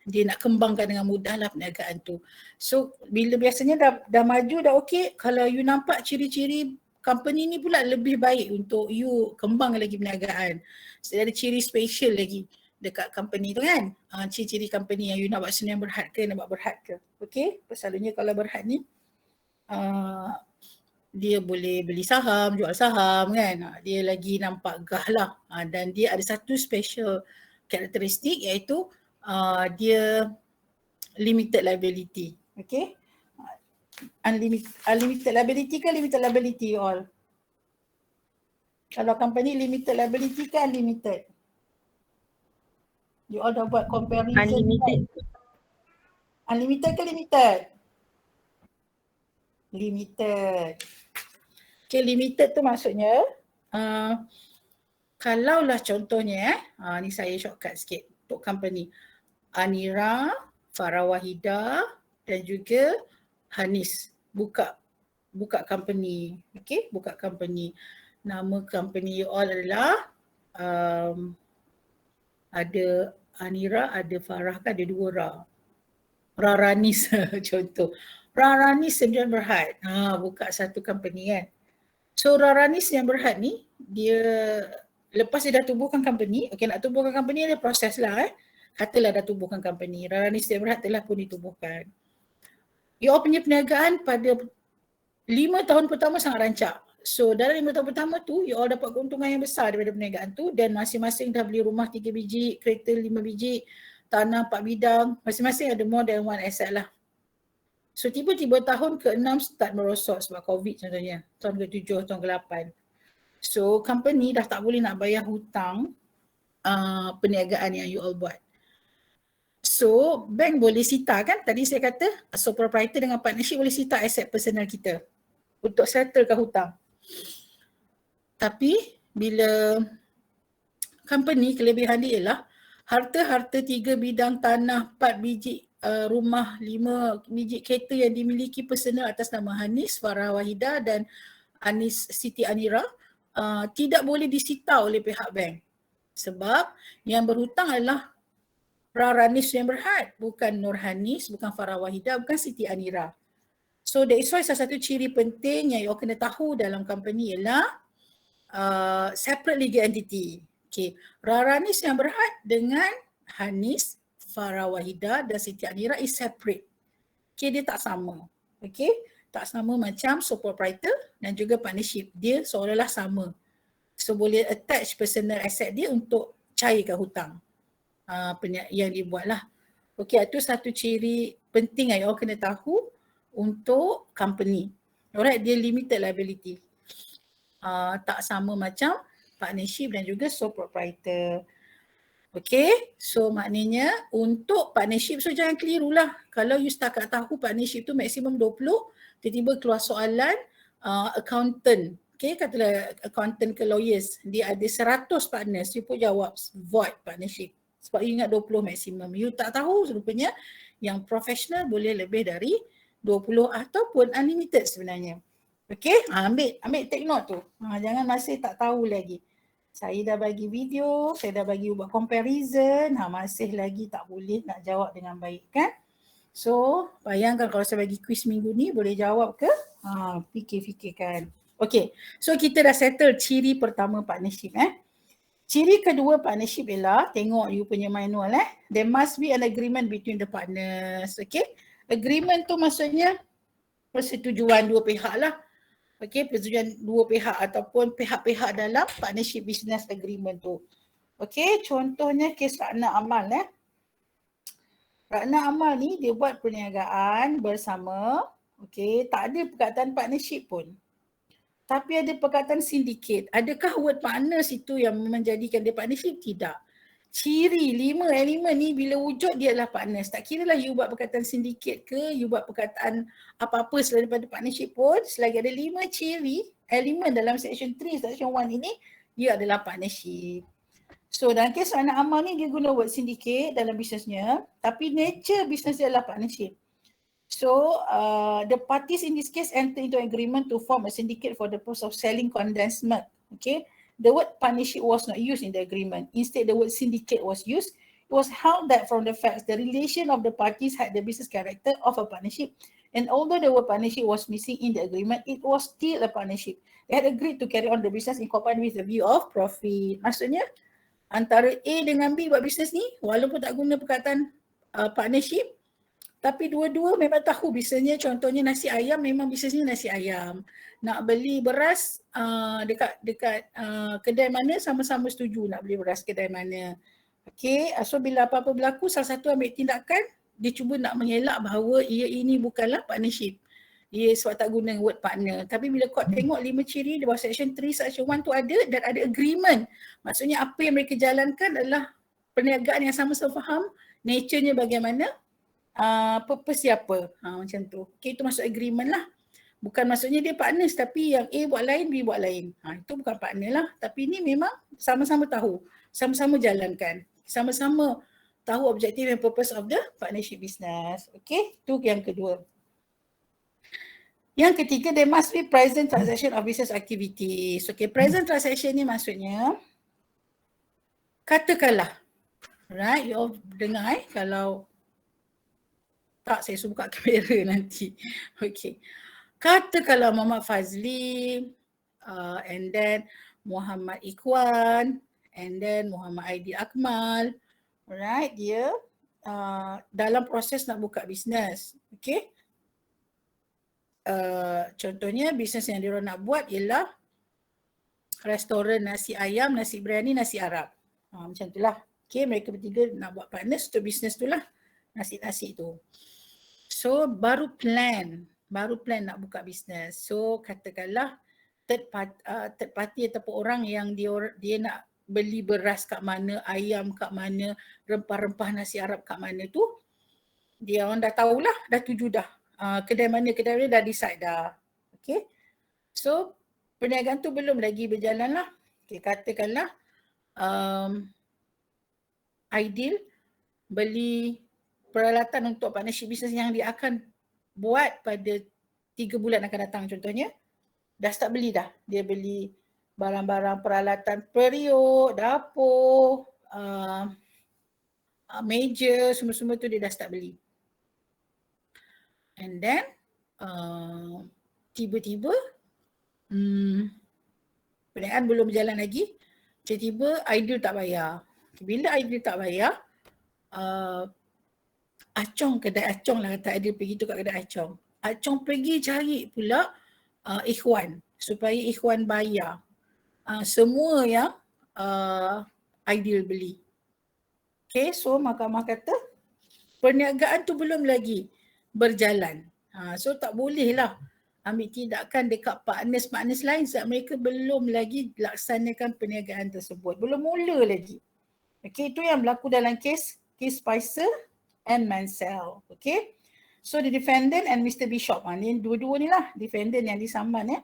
dia nak kembangkan dengan mudah lah perniagaan tu. So bila biasanya dah maju dah okey, kalau you nampak ciri-ciri company ni pula lebih baik untuk you kembangkan lagi perniagaan. So ada ciri special lagi dekat company tu kan. Ciri-ciri company yang you nak buat sesuatu yang berhad ke, nak buat berhad ke. Okey, selalunya kalau berhad ni dia boleh beli saham, jual saham kan. Dia lagi nampak gah lah. Dan dia ada satu special karakteristik iaitu dia limited liability. Okay. Unlimited liability ke limited liability all? Kalau company limited liability ke unlimited? You all dah buat comparison. Unlimited. Kan? Unlimited ke limited? Limited. Okay, limited tu maksudnya kalaulah contohnya ni saya shortcut sikit untuk company. Anira, Farah Wahida dan juga Hanis buka company. Okay, buka company. Nama company you all adalah ada Anira, ada Farah kan, ada dua Ra. Raranis contoh. Raranis yang berhad. Buka satu company kan. So Raranis yang berhad ni, dia lepas dia dah tubuhkan company, okay, nak tubuhkan company ada proses lah Katalah dah tubuhkan company, Raranis yang berhad telah pun ditubuhkan. You all punya perniagaan pada 5 tahun pertama sangat rancak. So dalam 5 tahun pertama tu, you all dapat keuntungan yang besar daripada perniagaan tu dan masing-masing dah beli rumah 3 biji, kereta 5 biji, tanah 4 bidang, masing-masing ada more than one asset lah. So tiba-tiba tahun ke-6 start merosot sebab COVID contohnya, tahun ke-7, tahun ke-8. So company dah tak boleh nak bayar hutang perniagaan yang you all buat. So bank boleh sita kan, tadi saya kata sole proprietor dengan partnership boleh sita aset personal kita untuk settlekan hutang. Tapi bila company, kelebihan dia ialah harta-harta 3 bidang tanah, 4 biji rumah, 5 biji kereta yang dimiliki personal atas nama Hanis Farah Wahidah dan Anis Siti Anira tidak boleh disita oleh pihak bank. Sebab yang berhutang adalah Ranis yang Berhad, bukan Nur Hanis, bukan Farah Wahidah, bukan Siti Anira. So that is why salah satu ciri penting yang you kena tahu dalam company ialah separate legal entity. Okay. Ranis yang Berhad dengan Hanis, Farah Wahidah dan Siti Anira is separate. Okay, dia tak sama. Okay, tak sama macam sole proprietor dan juga partnership. Dia seolah-olah sama. So boleh attach personal asset dia untuk cairkan hutang yang dibuat lah. Okay, itu satu ciri penting yang you kena tahu untuk company. Alright, dia limited liability. Tak sama macam partnership dan juga sole proprietor. Okay, so maknanya untuk partnership, so jangan keliru lah. Kalau you setakat tahu partnership tu maksimum 20, tiba-tiba keluar soalan accountant. Okay, katalah accountant ke lawyers, dia ada 100 partners, you pun jawab void partnership. Sebab you ingat 20 maksimum. You tak tahu rupanya yang professional boleh lebih dari 20 ataupun unlimited sebenarnya. Okay, ambil take note tu. Jangan masih tak tahu lagi. Saya dah bagi video, saya dah bagi buat comparison, masih lagi tak boleh nak jawab dengan baik kan. So, bayangkan kalau saya bagi quiz minggu ni boleh jawab ke? Fikir-fikirkan. Okay, so kita dah settle ciri pertama partnership. Ciri kedua partnership ialah, tengok you punya manual there must be an agreement between the partners. Okay, agreement tu maksudnya persetujuan dua pihak lah. Okay, persetujuan dua pihak ataupun pihak-pihak dalam partnership business agreement tu. Okay, contohnya kes Rakna Amal Rakna Amal ni dia buat perniagaan bersama, okay, tak ada perkataan partnership pun. Tapi ada perkataan syndicate. Adakah word partners itu yang menjadikan dia partnership? Tidak. Ciri 5 elemen ni bila wujud dia adalah partners. Tak kira lah you buat perkataan syndicate ke, you buat perkataan apa-apa selain daripada partnership pun, selagi ada 5 ciri elemen dalam section 3, section 1 ini, dia adalah partnership. So dalam kes anak amal ni dia guna word syndicate dalam bisnesnya, tapi nature bisnes dia adalah partnership. So the parties in this case enter into agreement to form a syndicate for the purpose of selling condensed milk. Okay, the word partnership was not used in the agreement. Instead, the word syndicate was used. It was held that from the facts, the relation of the parties had the business character of a partnership. And although the word partnership was missing in the agreement, it was still a partnership. They had agreed to carry on the business in company with the view of profit. Maksudnya, antara A dengan B buat bisnes ni, walaupun tak guna perkataan partnership, tapi dua-dua memang tahu bisnesnya. Contohnya nasi ayam, memang bisnesnya nasi ayam. Nak beli beras dekat kedai mana, sama-sama setuju nak beli beras kedai mana. Okay, so bila apa-apa berlaku, salah satu ambil tindakan, dia cuba nak mengelak bahawa ini bukanlah partnership. Ia sebab tak guna word partner. Tapi bila court tengok 5 ciri di bawah section 3, section 1 tu ada dan ada agreement. Maksudnya apa yang mereka jalankan adalah perniagaan yang sama-sama faham, nature-nya bagaimana, purpose siapa, macam tu. Okay, itu masuk agreement lah. Bukan maksudnya dia partners tapi yang A buat lain, B buat lain. Itu bukan partner lah. Tapi ni memang sama-sama tahu, sama-sama jalankan, sama-sama tahu objektif and purpose of the partnership business. Okay, itu yang kedua. Yang ketiga, there must be present transaction of business activities. Okay, present transaction ni maksudnya, katakanlah, right, you all dengar kalau tak, saya suruh buka kamera nanti. Okay. Katakanlah Muhammad Fazli, and then Muhammad Ikhwan, and then Muhammad Aidil Akmal. Alright, dia dalam proses nak buka bisnes. Okay. Contohnya bisnes yang dia nak buat ialah restoran nasi ayam, nasi biryani, nasi Arab. Macam itulah. Okay, mereka bertiga nak buat partners untuk bisnes itulah. Nasi-nasi tu. So baru plan nak buka bisnes. So katakanlah third party ataupun orang yang dia nak beli beras kat mana, ayam kat mana, rempah-rempah nasi Arab kat mana tu, dia orang dah tahulah, dah tuju dah. Kedai mana dah decide dah. Okay. So perniagaan tu belum lagi berjalan lah. Okay, katakanlah Ideal beli peralatan untuk partnership business yang dia akan buat pada 3 bulan akan datang contohnya. Dah start beli dah. Dia beli barang-barang peralatan periuk, dapur, meja, semua-semua tu dia dah start beli. And then tiba-tiba perniagaan belum berjalan lagi. Tiba-tiba Ideal tak bayar. Bila Ideal tak bayar, kedai Acong lah kata Ideal pergi tu kat kedai Acong. Acong pergi cari pula Ikhwan supaya Ikhwan bayar semua yang Ideal beli. Okay, so mahkamah kata perniagaan tu belum lagi berjalan. So tak boleh lah ambil tindakan dekat partners lain sebab mereka belum lagi laksanakan perniagaan tersebut. Belum mula lagi. Okay, itu yang berlaku dalam kes Spicer and Mansell. Okay. So the defendant and Mr. Bishop, ni dua-dua ni lah defendant yang disaman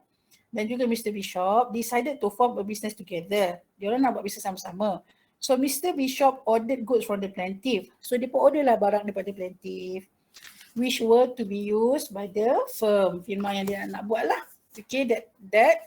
dan juga Mr. Bishop decided to form a business together. Diorang nak buat bisnes sama-sama. So Mr. Bishop ordered goods from the plaintiff. So dia pun order lah barang daripada plaintiff which were to be used by the firma yang dia nak buat lah. Okay, that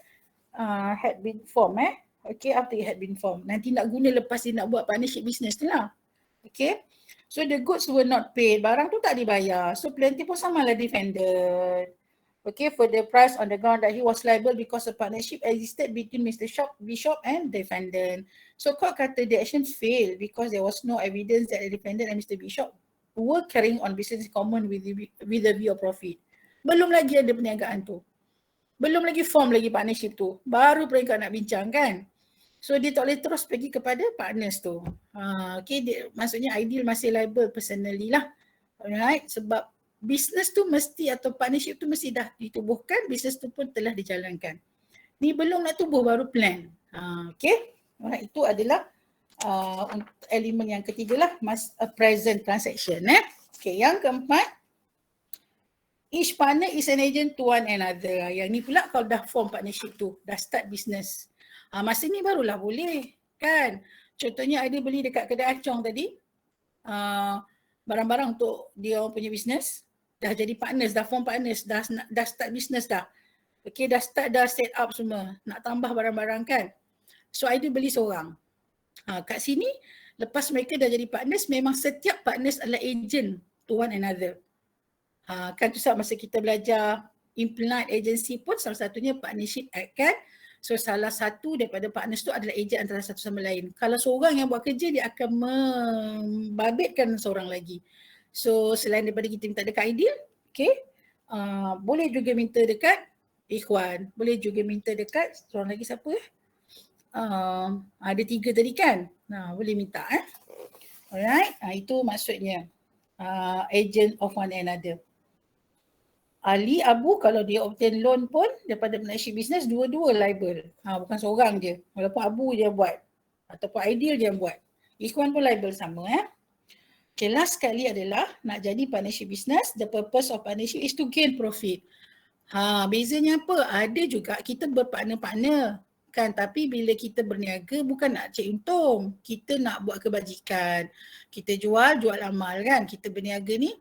had been formed Okay, after it had been formed. Nanti nak guna lepas dia nak buat partnership business tu lah. Okay. So the goods were not paid. Barang tu tak dibayar. So plaintiff pun samalah defendant. Okay, for the price on the ground that he was liable because a partnership existed between Mr. Bishop and defendant. So court kata the action failed because there was no evidence that the defendant and Mr. Bishop were carrying on business in common with the view of profit. Belum lagi ada perniagaan tu. Belum lagi form lagi partnership tu. Baru mereka nak bincang kan. So dia tak boleh terus pergi kepada partners tu. Okay, maksudnya Ideal masih liable personally lah. Alright, sebab business tu mesti atau partnership tu mesti dah ditubuhkan, business tu pun telah dijalankan. Ni belum nak tubuh baru plan. Okay, alright, itu adalah elemen yang ketiga lah, present transaction. Okay, yang keempat, each partner is an agent to one another. Yang ni pula kalau dah form partnership tu, dah start business. Masa ni barulah boleh kan. Contohnya ada beli dekat kedai Acong tadi barang-barang untuk dia orang punya business, dah jadi partners, dah form partners, dah start business dah. Okay, dah set up semua, nak tambah barang-barang kan. So Ideal beli seorang. Kat sini lepas mereka dah jadi partners, memang setiap partners adalah agent to one another. Kan tu sebab masa kita belajar implied agency pun salah satunya partnership act kan. So salah satu daripada partners tu adalah agent antara satu sama lain. Kalau seorang yang buat kerja, dia akan membabitkan seorang lagi. So selain daripada kita minta dekat Ideal, okay, boleh juga minta dekat Ikhwan, boleh juga minta dekat seorang lagi siapa ada 3 tadi kan. Boleh minta Alright, itu maksudnya agent of one another. Ali, Abu kalau dia obtain loan pun daripada partnership business, dua-dua liable. Bukan seorang je. Walaupun Abu je buat ataupun Ideal je buat. Ikhwan pun liable sama. Okay, last sekali adalah nak jadi partnership business, the purpose of partnership is to gain profit. Bezanya apa? Ada juga kita berpartner-partner kan, tapi bila kita berniaga bukan nak cari untung. Kita nak buat kebajikan. Kita jual amal kan. Kita berniaga ni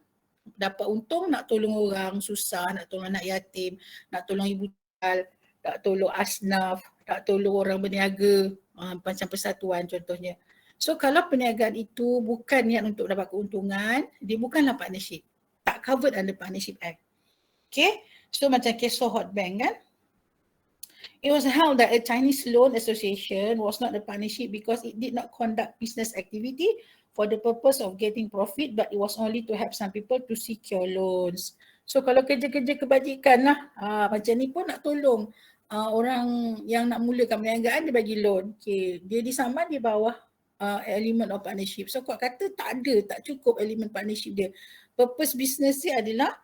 dapat untung, nak tolong orang susah, nak tolong anak yatim, nak tolong ibu tunggal, nak tolong asnaf, nak tolong orang berniaga, macam persatuan contohnya. So kalau perniagaan itu bukan niat untuk dapat keuntungan, dia bukanlah partnership. Tak covered under Partnership Act. Okay, so macam kes Sohot Bank kan. It was held that a Chinese loan association was not a partnership because it did not conduct business activity for the purpose of getting profit, but it was only to help some people to secure loans. So kalau kerja-kerja kebajikan lah, macam ni pun nak tolong orang yang nak mulakan perniagaan, dia bagi loan. Okay, dia disaman di bawah element of partnership. So kau kata tak cukup elemen partnership dia. purpose business dia adalah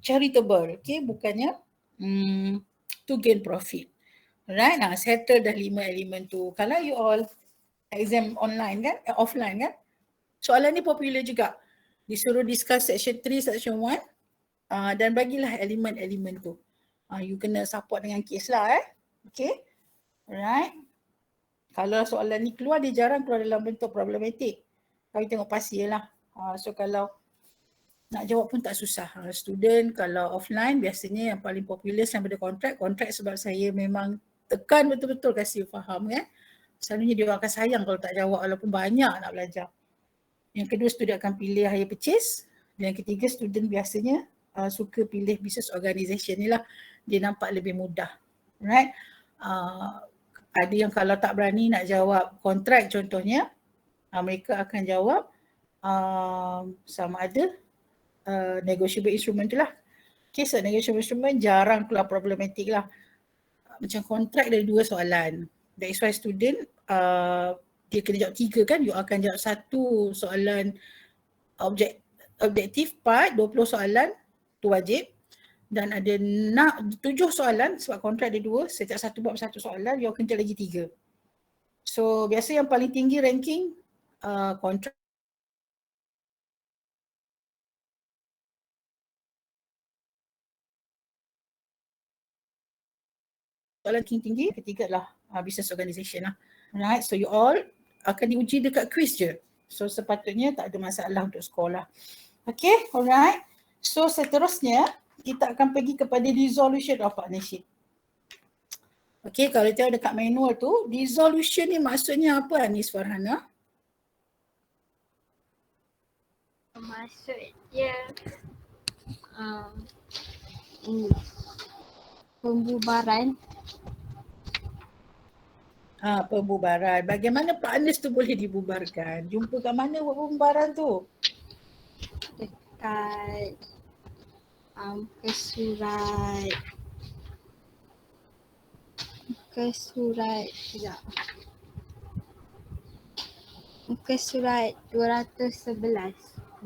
charitable, okay, bukannya to gain profit. Right, nah settle dah 5 elemen tu. Kalau you all exam online kan, offline kan, soalan ni popular juga. Disuruh discuss section 3, section 1 dan bagilah elemen-elemen tu. You kena support dengan case lah okay. Alright. Kalau soalan ni keluar, dia jarang keluar dalam bentuk problematik. Kalau tengok pasir lah. So kalau nak jawab pun tak susah. Student kalau offline biasanya yang paling popular daripada kontrak sebab saya memang tekan betul-betul kasih faham kan. Selalunya dia akan sayang kalau tak jawab walaupun banyak nak belajar. Yang kedua, student akan pilih higher purchase. Dan yang ketiga, student biasanya suka pilih business organisation ni lah. Dia nampak lebih mudah. Right? Ada yang kalau tak berani nak jawab kontrak contohnya, mereka akan jawab sama ada negotiable instrument tu lah. Okay, so negotiable instrument jarang keluar problematik lah. Macam kontrak dari 2 soalan. That is why student dia kena jawab 3 kan, you akan jawab 1 soalan objektif part, 20 soalan tu wajib. Dan ada 7 soalan sebab kontrak ada 2, setiap satu bab 1 soalan, you akan jawab lagi 3. So biasa yang paling tinggi ranking kontrak. Soalan tinggi, ketiga lah business organisation lah. Right, so you all akan diuji dekat quiz je. So sepatutnya tak ada masalah untuk sekolah. Okay, alright. So seterusnya kita akan pergi kepada dissolution of partnership. Okay, kalau tengok dekat manual tu, dissolution ni maksudnya apa Anis Farhana? Maksud dia pembubaran. Pembubaran. Bagaimana partners tu boleh dibubarkan? Jumpa kat mana buat pembubaran tu? Dekat ke surat 211.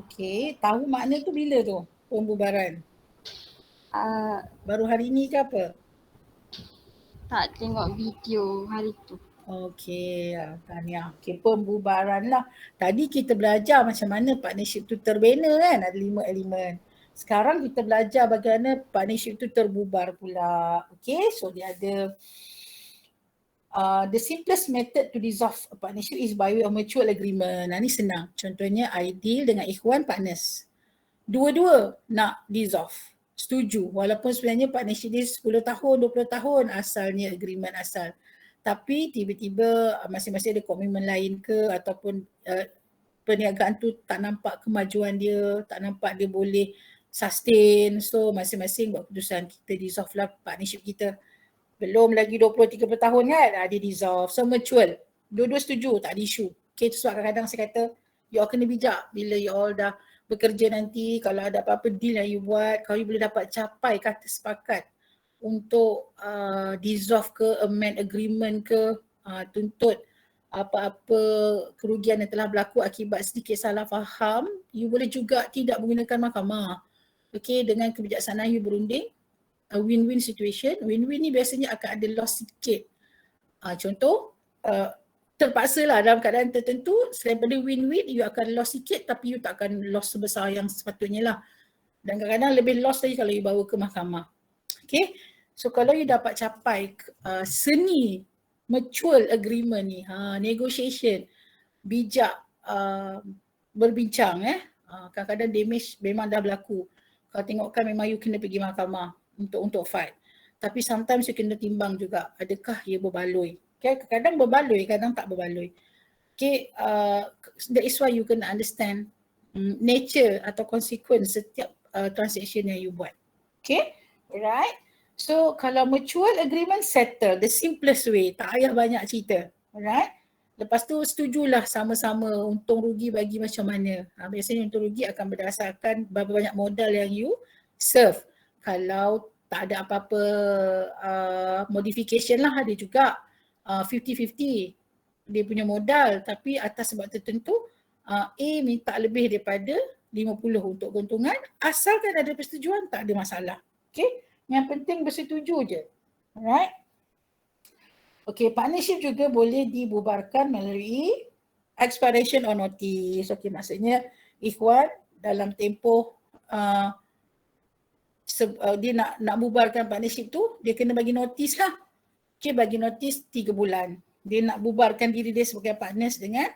Okey, tahu makna tu bila tu pembubaran? Baru hari ni ke apa? Tak tengok video hari tu. Okey, tahniah. Okey, pembubaran lah. Tadi kita belajar macam mana partnership tu terbina kan, ada 5 elemen. Sekarang kita belajar bagaimana partnership tu terbubar pula. Okey, so dia ada the simplest method to dissolve a partnership is by way of mutual agreement. Ni senang. Contohnya Aidil dengan Ikhwan partners. Dua-dua nak dissolve. Setuju. Walaupun sebenarnya partnership ni 10 tahun, 20 tahun asalnya agreement asal. Tapi tiba-tiba masing-masing ada komitmen lain ke ataupun perniagaan tu tak nampak kemajuan dia, tak nampak dia boleh sustain. So masing-masing buat keputusan, kita dissolve lah partnership kita. Belum lagi 20-30 tahun kan, dia dissolve. So mutual. Dua-dua setuju, tak ada isu. Okay, tu sebab kadang-kadang saya kata, you all kena bijak bila you all dah bekerja nanti, kalau ada apa-apa deal yang you buat, kalau you boleh dapat capai kata sepakat untuk dissolve ke, amend agreement ke, tuntut apa-apa kerugian yang telah berlaku akibat sedikit salah faham, you boleh juga tidak menggunakan mahkamah. Okay, dengan kebijaksanaan you berunding, a win-win situation. Win-win ni biasanya akan ada loss sikit. Contoh, terpaksa lah dalam keadaan tertentu, selain pada win-win, you akan loss sikit tapi you tak akan loss sebesar yang sepatutnya lah. Dan kadang-kadang lebih loss lagi kalau you bawa ke mahkamah. Okay, so kalau you dapat capai seni mutual agreement ni, negotiation, bijak berbincang kadang-kadang damage memang dah berlaku. Kalau tengokkan memang you kena pergi mahkamah untuk fight. Tapi sometimes you kena timbang juga, adakah ia berbaloi. Okay, kadang berbaloi, kadang tak berbaloi. Okay, that is why you kena understand nature atau consequence setiap transaction yang you buat. Okay, alright. So kalau mutual agreement settle, the simplest way, tak payah banyak cerita. Alright. Lepas tu setujulah sama-sama untung rugi bagi macam mana. Biasanya untung rugi akan berdasarkan berapa banyak modal yang you serve. Kalau tak ada apa-apa modification lah, ada juga 50-50 dia punya modal, tapi atas sebab tertentu A minta lebih daripada 50 untuk keuntungan, asalkan ada persetujuan tak ada masalah. Okay, yang penting bersetuju je. Alright. Okay, partnership juga boleh dibubarkan melalui expiration or notice. Okay, maksudnya ikhwan dalam tempoh dia nak bubarkan partnership tu, dia kena bagi notis lah. Okay, bagi notis 3 bulan. Dia nak bubarkan diri dia sebagai partners dengan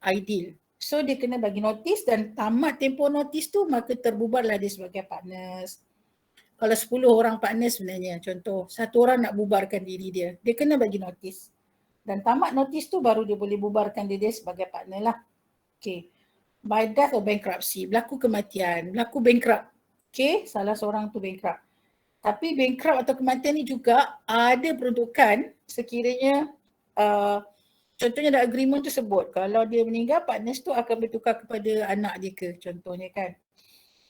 Ideal. So dia kena bagi notis dan tamat tempoh notis tu maka terbubarlah dia sebagai partners. Kalau 10 orang partners sebenarnya, contoh, satu orang nak bubarkan diri dia, dia kena bagi notis. Dan tamat notis tu baru dia boleh bubarkan diri dia sebagai partner lah. Okay. By death or bankruptcy, berlaku kematian, berlaku bankrupt. Okay, salah seorang tu bankrupt. Tapi bankrupt atau kematian ni juga ada peruntukan sekiranya contohnya ada agreement tersebut. Kalau dia meninggal, partners tu akan bertukar kepada anak dia ke, contohnya kan.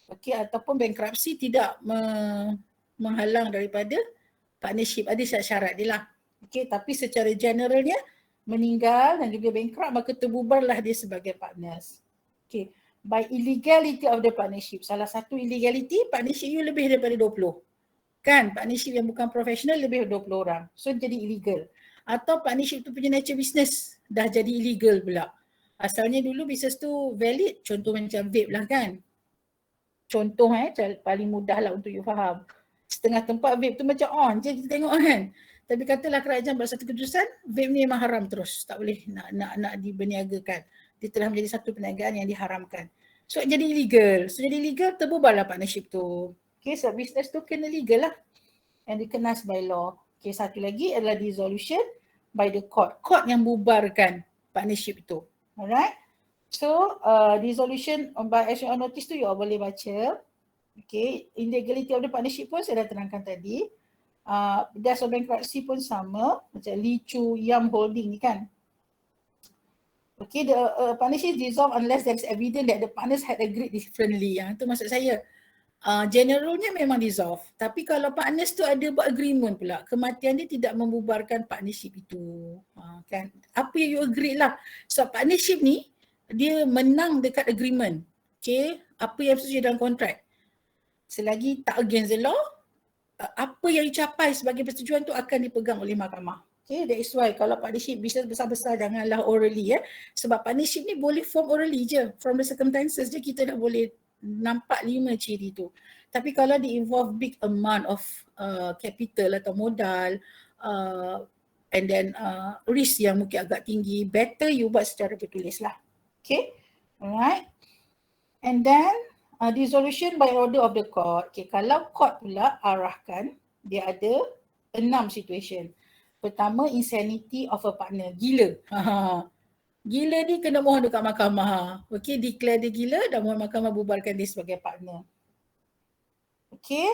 Okey, ataupun bankruptcy tidak menghalang daripada partnership. Ada syarat-syarat dia lah. Okey, tapi secara generalnya meninggal dan juga bankrupt maka terbubarlah dia sebagai partners. Okey, by illegality of the partnership. Salah satu illegality, partnership you lebih daripada 20. Kan, partnership yang bukan profesional lebih dari 20 orang. So jadi illegal. Atau partnership tu punya nature business dah jadi illegal pula. Asalnya dulu business tu valid, contoh macam vape lah kan. Contoh paling mudah lah untuk you faham. Setengah tempat vape tu macam on je kita tengok kan. Tapi katalah kerajaan buat satu keputusan, vape ni memang haram terus. Tak boleh nak diberniagakan. Dia telah menjadi satu perniagaan yang diharamkan. So jadi illegal. So jadi illegal, terbubarlah partnership tu. Okay, so business tu kena legal lah. And dikenas by law. Okay, satu lagi adalah dissolution by the court. Court yang bubarkan partnership itu. Alright. So, dissolution by action on notice tu you all boleh baca. Okay, illegality of the partnership pun saya dah terangkan tadi. Death or bankruptcy pun sama. Macam Lee Chu Yam Holding ni kan. Okay, the partnership is dissolved unless there is evidence that the partners had agreed differently. Yang itu maksud saya. Generalnya memang dissolve. Tapi kalau partners tu ada buat agreement pula, kematian dia tidak membubarkan partnership itu. Kan? Apa yang you agree lah. So partnership ni, dia menang dekat agreement. Okay, apa yang sesuai dalam kontrak. Selagi tak against the law, apa yang dicapai sebagai persetujuan tu akan dipegang oleh mahkamah. Okay, that is why kalau partnership bisnes besar-besar janganlah orally Sebab partnership ni boleh form orally je. From the circumstances je kita dah boleh nampak 5 ciri tu. Tapi kalau di involve big amount of capital atau modal and then risk yang mungkin agak tinggi, better you buat secara bertulis lah. Okay, alright. And then dissolution by order of the court. Okay, kalau court pula arahkan, dia ada 6 situation. Pertama, insanity of a partner, gila. Gila ni kena mohon dekat mahkamah. Okay, declare dia gila dan mohon mahkamah bubarkan dia sebagai partner. Okay.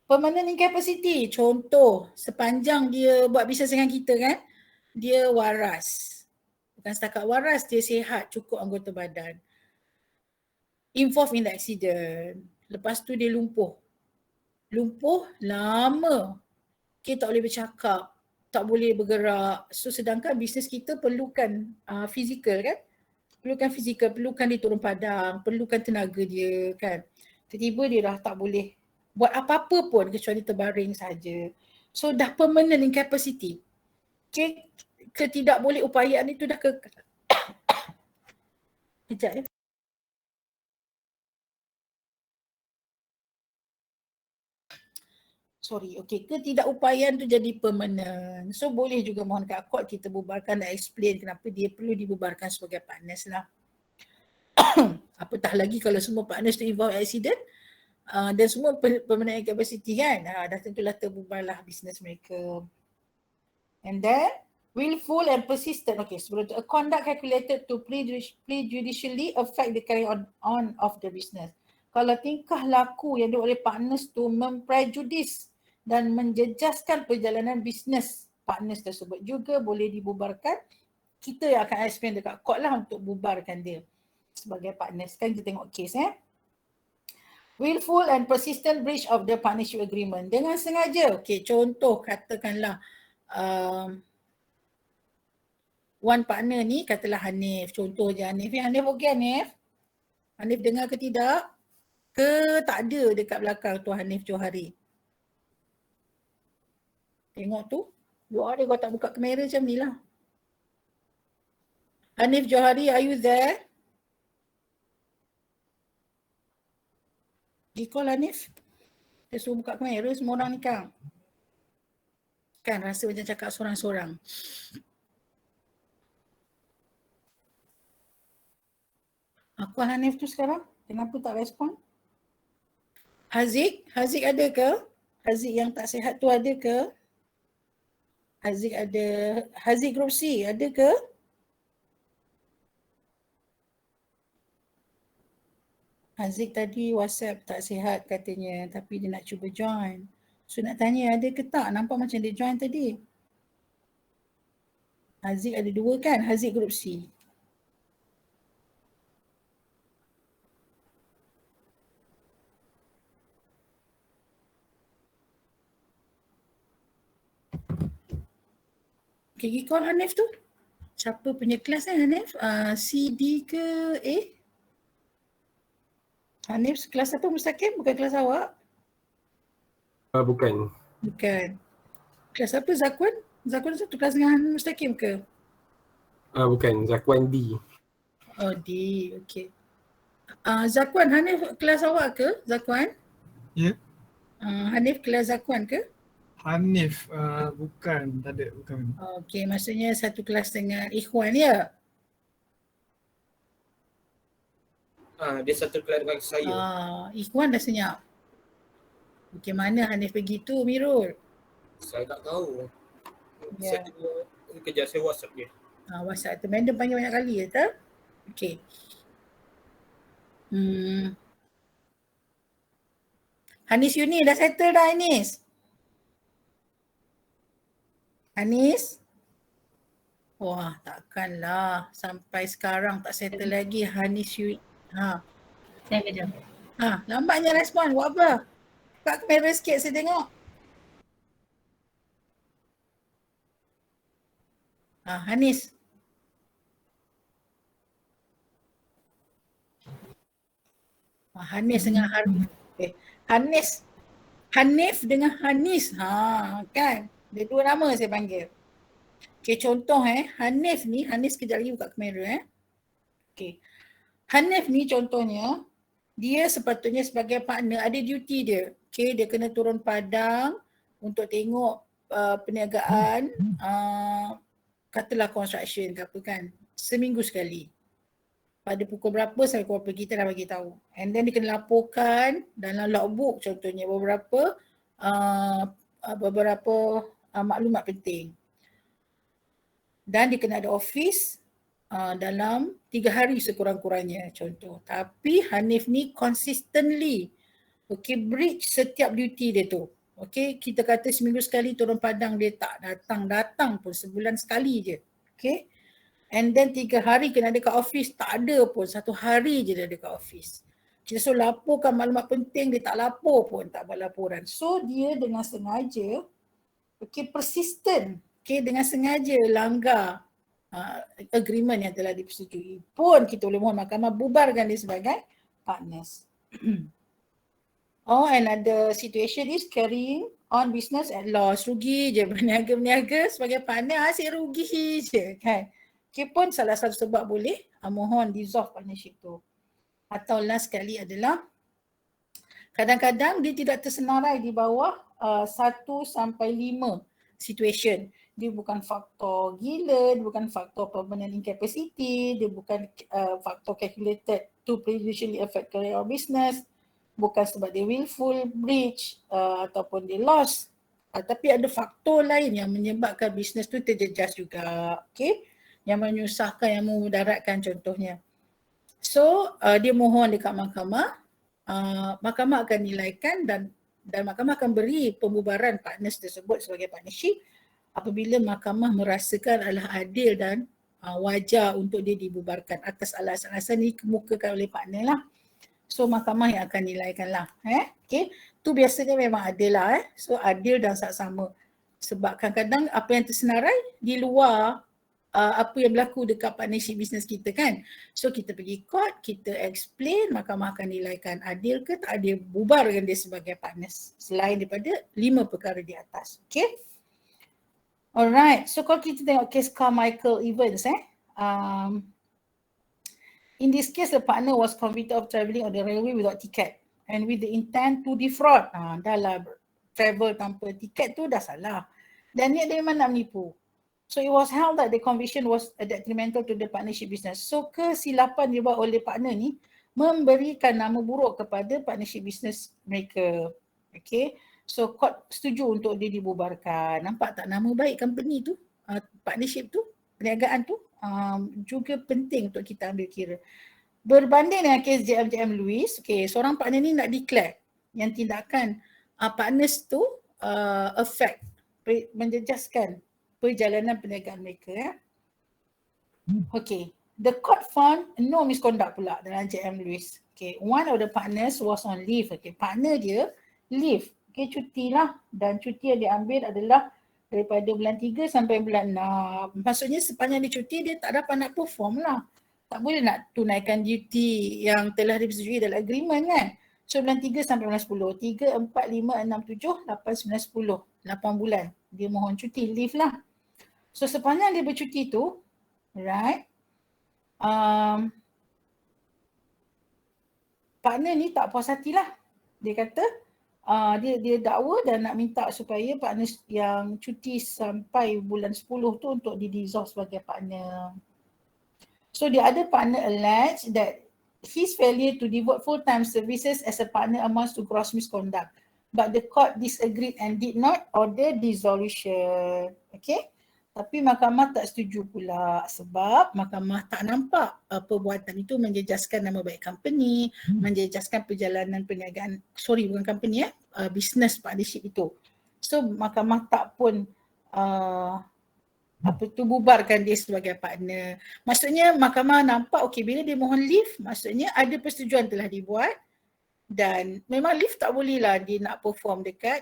Permanent incapacity, contoh sepanjang dia buat bisnes dengan kita kan, dia waras. Bukan setakat waras, dia sihat, cukup anggota badan. Involved in the accident. Lepas tu dia lumpuh. Lumpuh lama. Okay, tak boleh bercakap. Tak boleh bergerak. So sedangkan bisnes kita perlukan fizikal kan. Perlukan fizikal, perlukan dia turun padang, perlukan tenaga dia kan. Tiba-tiba dia dah tak boleh buat apa-apa pun kecuali terbaring saja. So dah permanent incapacity. Okay, ketidakboleh upayaan itu dah Kejap ya. Ketidakupayaan tu jadi permanent. So boleh juga mohon kat court kita bubarkan dan explain kenapa dia perlu dibubarkan sebagai partners lah. Apatah lagi kalau semua partners tu involve accident dan semua permanent incapacity kan. Dah tentulah terbubarlah bisnes mereka. And then willful and persistent. Okay, sebelum tu, a conduct calculated to prejudicially affect the carrying on of the business. Kalau tingkah laku yang dibuat oleh partners tu memprejudis dan menjejaskan perjalanan bisnes partners tersebut juga boleh dibubarkan. Kita yang akan explain dekat court lah untuk bubarkan dia sebagai partners. Kan kita tengok case Willful and persistent breach of the partnership agreement. Dengan sengaja. Okay, contoh katakanlah one partner ni katalah Hanif. Contoh je Hanif. Hanif okey Hanif? Hanif dengar ke tidak? Ke tak ada dekat belakang tu Hanif Johari? Tengok tu. Dua hari kau tak buka kamera macam ni lah. Hanif Johari, are you there? Di call Hanif. Dia suruh buka kamera semua orang ni kan. Kan rasa macam cakap sorang-sorang. Aku Hanif tu sekarang. Kenapa tak respon? Haziq ada ke? Haziq yang tak sihat tu ada ke? Haziq ada. Haziq Group C ada ke? Haziq tadi WhatsApp tak sihat katanya tapi dia nak cuba join. So nak tanya ada ke tak? Nampak macam dia join tadi. Haziq ada dua kan? Haziq Group C. Okay, call Hanif tu. Siapa punya kelas Hanif? C, D ke A? Hanif kelas apa Mustaqim? Bukan kelas awak? Bukan. Bukan. Kelas apa Zakwan? Zakwan satu kelas dengan Mustaqim ke? Bukan, Zakwan D. Oh D, okay. Zakwan, Hanif kelas awak ke Zakwan? Ya. Hanif kelas Zakwan ke? Hanif, bukan, tak ada, bukan. Okay, maksudnya satu kelas dengan Ikhwan ya? Dia satu kelas dengan saya. Ikhwan dah senyap. Okay, mana Hanif pergi tu Mirul? Saya tak tahu. Ya. Kejap saya WhatsApp dia. WhatsApp tu Madam panggil banyak kali ya tak? Okay. Hanis Yuni dah settle dah Hanis? Hanis? Wah takkanlah sampai sekarang tak settle lagi Hanis Yuni. Saya Madam. Lambatnya respon. Buat apa? Buka kamera sikit saya tengok. Hanis. Hanis dengan Hanif. Hanif dengan Hanis. Kan? Dia dua nama saya panggil. Okay, contoh Hanif ni, Hanis kejap lagi buka kamera Okay. Hanif ni contohnya, dia sepatutnya sebagai partner ada duty dia. Okay, dia kena turun padang untuk tengok perniagaan, katalah construction ke apa kan, seminggu sekali. Pada pukul berapa sampai pukul berapa kita dah bagi tahu. And then dia kena laporkan dalam logbook contohnya beberapa maklumat penting. Dan dia kena ada office dalam 3 hari sekurang-kurangnya contoh. Tapi Hanif ni consistently breach setiap duty dia tu. Okay, kita kata seminggu sekali turun padang dia tak datang pun sebulan sekali je. Okay. And then 3 hari kena ada kat office, tak ada pun, 1 hari je dia ada kat office. Kita suruh laporkan maklumat penting, dia tak lapor pun, tak buat laporan. So dia dengan sengaja, persistent, dengan sengaja langgar agreement yang telah dipersetujui. Pun kita boleh mohon mahkamah bubarkan dia sebagai partners. Another situation is carrying on business at loss. Rugi je berniaga-niaga sebagai partner, asyik rugi je kan. Pun salah satu sebab boleh mohon dissolve partnership tu. Atau last sekali adalah kadang-kadang dia tidak tersenarai di bawah 1 sampai 5 situation. Dia bukan faktor gila, dia bukan faktor permanent incapacity, dia bukan faktor calculated to prejudicially affect career or business, bukan sebab dia willful breach ataupun dia loss. Tapi ada faktor lain yang menyebabkan bisnes tu terjejas juga. Okay? Yang menyusahkan, yang memudaratkan contohnya. So dia mohon dekat mahkamah, mahkamah akan nilaikan dan mahkamah akan beri pembubaran partners tersebut sebagai partnership apabila mahkamah merasakan adalah adil dan wajar untuk dia dibubarkan atas alasan-alasan dikemukakan oleh partner lah. So mahkamah yang akan nilaikan lah. Okay. Tu biasanya memang adil lah. So adil dan saksama. Sebab kadang-kadang apa yang tersenarai di luar apa yang berlaku dekat partnership business kita kan. So kita pergi court, kita explain, mahkamah akan nilaikan adil ke tak adil, bubarkan dia sebagai partners selain daripada 5 perkara di atas. Okay. Alright, so kalau kita tengok kes Carmichael Evans in this case the partner was convicted of travelling on the railway without ticket and with the intent to defraud. Dah lah travel tanpa tiket tu dah salah. Dan niat dia memang nak menipu. So it was held that the conviction was detrimental to the partnership business. So kesilapan dibuat oleh partner ni memberikan nama buruk kepada partnership business mereka. Okay. So court setuju untuk dia dibubarkan. Nampak tak nama baik company tu, partnership tu, perniagaan tu juga penting untuk kita ambil kira. Berbanding dengan kes JM Lewis, okay, seorang partner ni nak declare yang tindakan partners tu affect, menjejaskan perjalanan perniagaan mereka. Okay, the court found no misconduct pula dalam JM Lewis. Okay, one of the partners was on leave. Okay, partner dia leave. Okay, cuti lah, dan cuti yang diambil adalah daripada bulan 3 sampai bulan 6. Maksudnya sepanjang dia cuti dia tak dapat nak perform lah. Tak boleh nak tunaikan duty yang telah disetujui dalam agreement kan. So bulan 3 sampai bulan 10. 3, 4, 5, 6, 7, 8, 9, 10. 8 bulan dia mohon cuti, leave lah. So sepanjang dia bercuti tu, right, partner ni tak puas hati lah. Dia kata dia dakwa dan nak minta supaya partner yang cuti sampai bulan 10 tu untuk di-dissolve sebagai partner. So the other partner alleged that his failure to devote full-time services as a partner amounts to gross misconduct. But the court disagreed and did not order dissolution. Okay. Tapi mahkamah tak setuju pula sebab mahkamah tak nampak perbuatan itu menjejaskan nama baik company, menjejaskan perjalanan perniagaan, bukan company business partnership itu. So mahkamah tak pun bubarkan dia sebagai partner. Maksudnya mahkamah nampak okey bila dia mohon leave, maksudnya ada persetujuan telah dibuat dan memang leave tak boleh lah dia nak perform dekat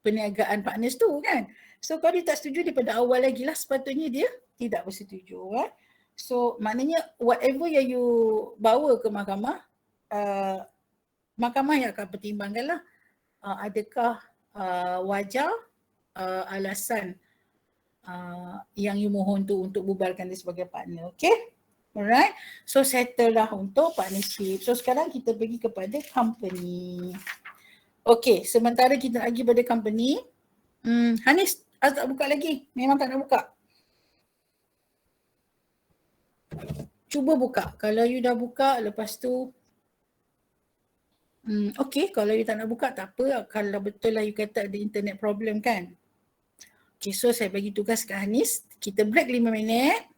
perniagaan partners tu kan. So kalau dia tak setuju daripada awal lagi lah sepatutnya dia tidak bersetuju. So maknanya whatever yang you bawa ke mahkamah, mahkamah yang akan pertimbangkan lah adakah wajar alasan yang you mohon tu untuk bubarkan dia sebagai partner. Okay? Alright. So settle lah untuk partnership. So sekarang kita pergi kepada company. Okay, sementara kita lagi pada company, Hanis, tak buka lagi. Memang tak nak buka. Cuba buka. Kalau you dah buka, lepas tu okay, kalau you tak nak buka tak apa. Kalau betul lah you kata ada internet problem kan. Okay, so saya bagi tugas ke Hanis. Kita break 5 minit.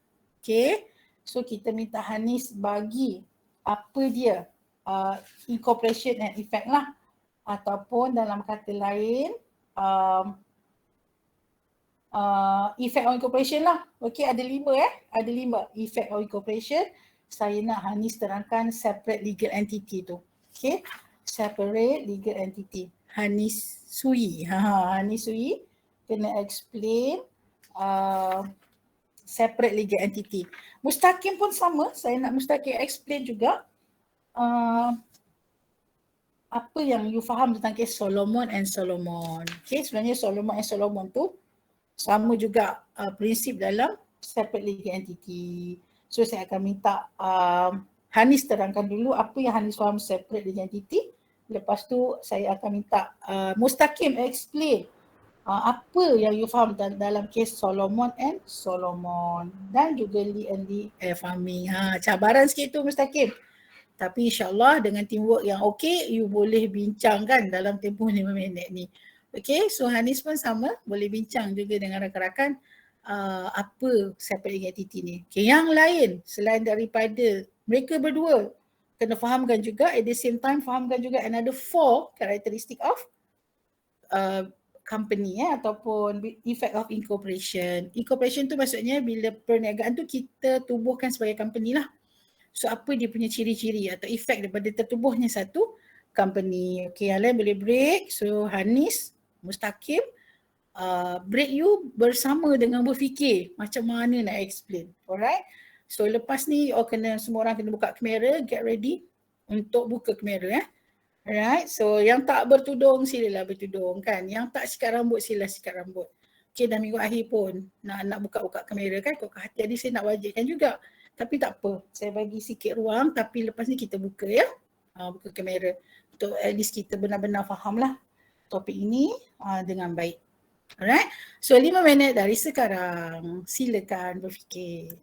Okay, so kita minta Hanis bagi apa dia incorporation and effect lah. Ataupun dalam kata lain effect of incorporation lah. Okay, ada 5 ada 5 effect of incorporation. Saya nak Hanis terangkan separate legal entity tu. Okay, separate legal entity. Hanis Sui. Hanis Sui kena explain separate legal entity. Mustaqim pun sama. Saya nak Mustaqim explain juga apa yang you faham tentang kes Solomon and Solomon. Okay, sebenarnya Solomon and Solomon tu sama juga prinsip dalam separate legal entity. So saya akan minta Hanis terangkan dulu apa yang Hanis faham separate legal entity. Lepas tu saya akan minta Mustaqim explain apa yang you faham dalam kes Solomon and Solomon. Dan juga Lee and Lee farming. Cabaran sikit tu Mustaqim. Tapi insyaAllah dengan teamwork yang okey, you boleh bincangkan dalam tempoh 5 minit ni. Okay, so Hanis pun sama, boleh bincang juga dengan rakan-rakan apa separate legal entity ni. Okay, yang lain selain daripada mereka berdua kena fahamkan juga, at the same time fahamkan juga another 4 characteristic of company ataupun effect of incorporation. Incorporation tu maksudnya bila perniagaan tu kita tubuhkan sebagai company lah. So apa dia punya ciri-ciri atau effect daripada tertubuhnya satu company. Okay, yang lain boleh break. So Hanis, Mustaqim, break you bersama dengan berfikir macam mana nak explain. Alright. So lepas ni semua orang kena buka kamera, get ready untuk buka kamera Alright. So yang tak bertudung silalah bertudung kan. Yang tak sikat rambut sila sikat rambut. Okay, dah minggu akhir pun nak buka-buka kamera kan. Kau hati tadi saya nak wajibkan juga. Tapi tak apa. Saya bagi sikit ruang tapi lepas ni kita buka buka kamera. Untuk at least kita benar-benar fahamlah topik ini dengan baik. Alright. So 5 minit dari sekarang. Silakan berfikir.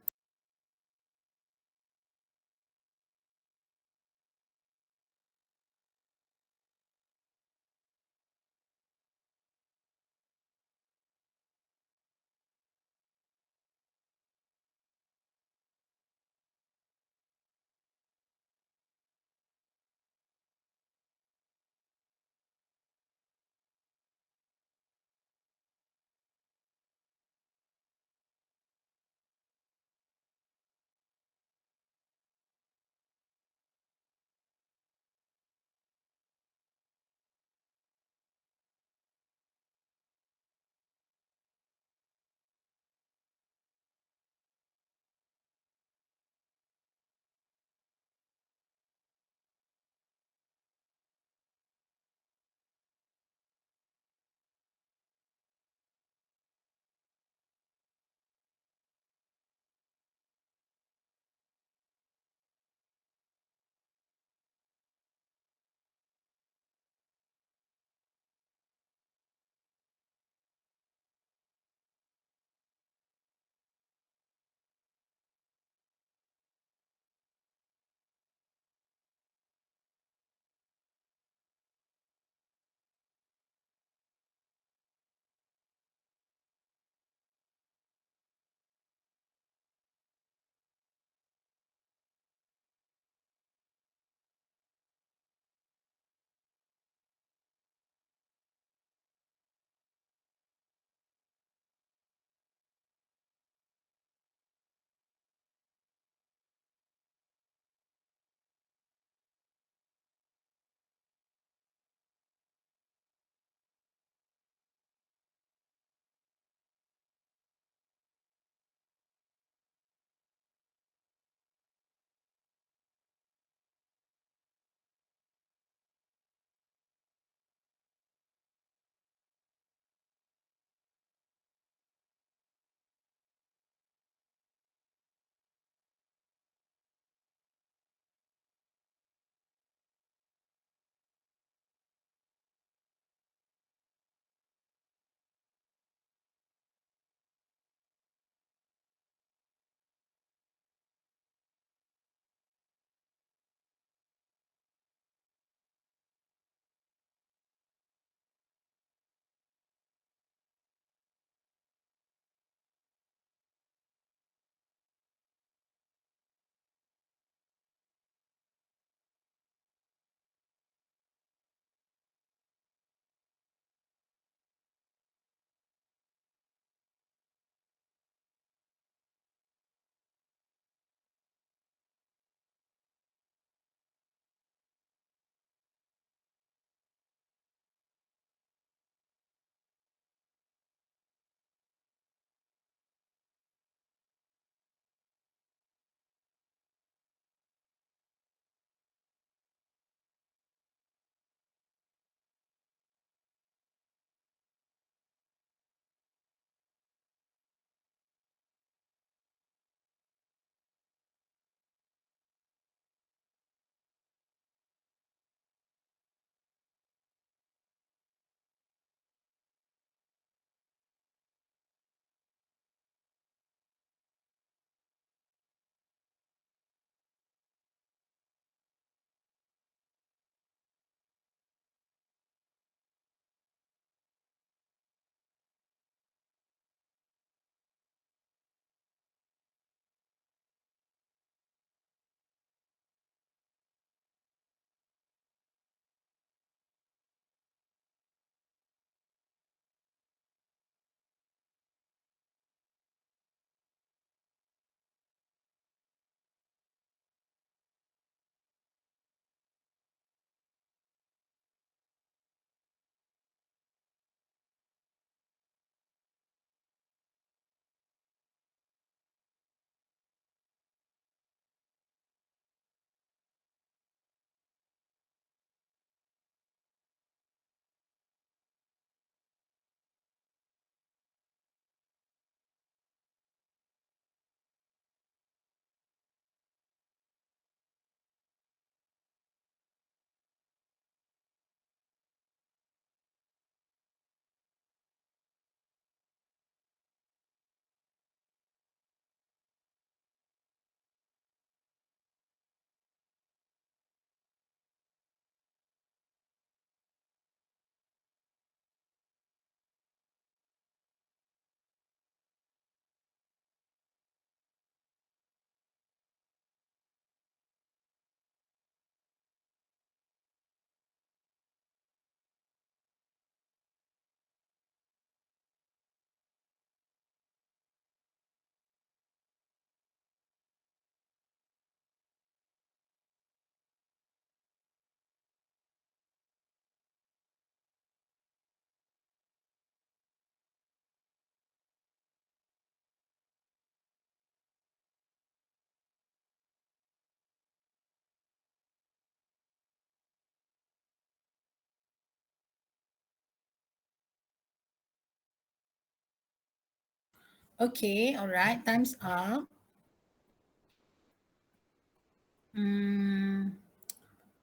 Okay, alright, time's up.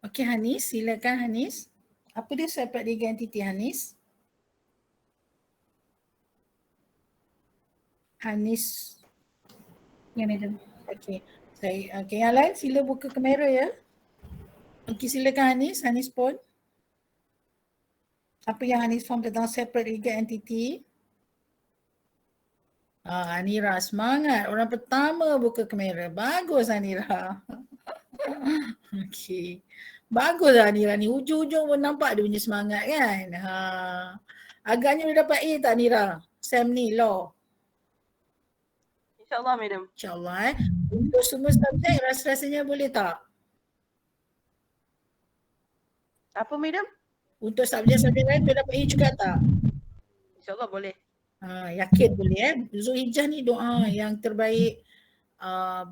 Okay Hanis, silakan Hanis. Apa dia separate legal entity Hanis? Hanis. Ya, Madam. Okay, okay, yang lain sila buka kamera ya. Okay, silakan Hanis, Hanis pun. Apa yang Hanis faham tentang separate legal entity? Anira semangat. Orang pertama buka kamera. Bagus Anira. Okay. Bagus Anira ni. Hujung-hujung pun nampak dia punya semangat kan. Agaknya dia dapat A tak Anira? Sam ni law. InsyaAllah Madam. InsyaAllah Untuk semua subjek rasa-rasanya boleh tak? Apa Madam? Untuk subjek-subjek lain tu dapat A juga tak? InsyaAllah boleh. Yakin boleh Zulhijjah ni doa yang terbaik.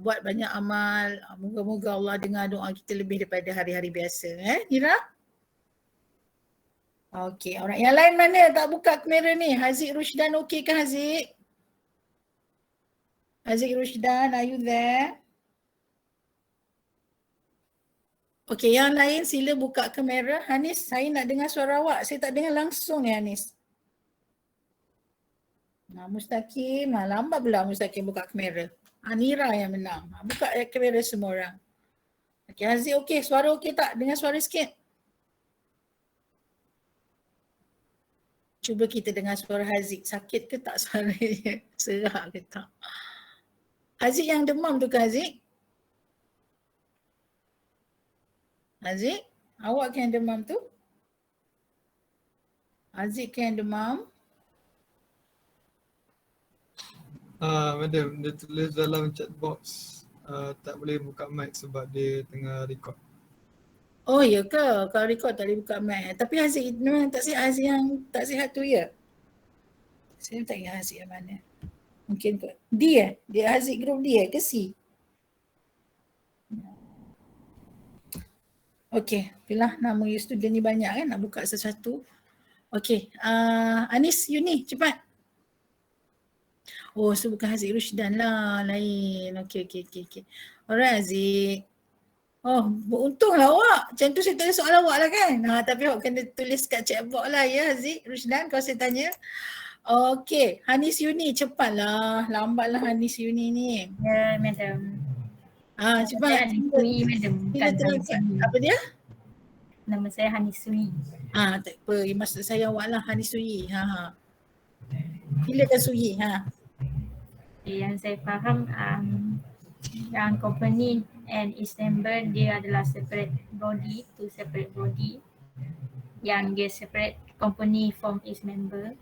Buat banyak amal. Moga-moga Allah dengar doa kita lebih daripada hari-hari biasa. Nira? Okay, alright. Yang lain mana tak buka kamera ni? Haziq Rushdan okey ke Haziq? Haziq Rushdan, are you there? Okay, yang lain sila buka kamera. Hanis, saya nak dengar suara awak. Saya tak dengar langsung ni Hanis. Mustaqim, lambat pula Mustaqim buka kamera. Nira yang menang. Buka kamera semua orang. Okay, Haziq okey. Suara okey tak? Dengar suara sikit. Cuba kita dengar suara Haziq. Sakit ke tak suaranya? Serak ke tak? Haziq yang demam tu ke Haziq? Haziq? Awak ke yang demam tu? Haziq ke yang demam? Madam, dia tulis dalam chat box tak boleh buka mic sebab dia tengah record. Oh ya ke? Kalau record tak boleh buka mic. Tapi Haziq memang tak sihat. Haziq yang tak sihat tu ya? Saya tak ingat Haziq yang mana. Mungkin kot. D Dia Haziq group D ke C? Okay. Pilih nama student ni banyak kan nak buka sesuatu. Okay. Anis, you ni cepat. Oh, so bukan Haziq Rushdan lah. Lain. Okay. Alright Haziq. Oh, beruntunglah awak. Macam tu saya tanya soalan awak lah kan. Tapi awak kena tulis kat chat box lah ya Haziq Rushdan kalau saya tanya. Okay, Hanis Yuni cepatlah. Lambatlah Hanis Yuni ni. Ya, Madam. Cepat. Hanisui, Madam. Bukan Hanisui. Apa dia? Nama saya Hanisui. Tak apa. Maksud saya awak lah Hanisui. Silakan Suyi. Yang saya faham yang company and its member dia adalah separate body, two separate body. Yang dia separate company from its member.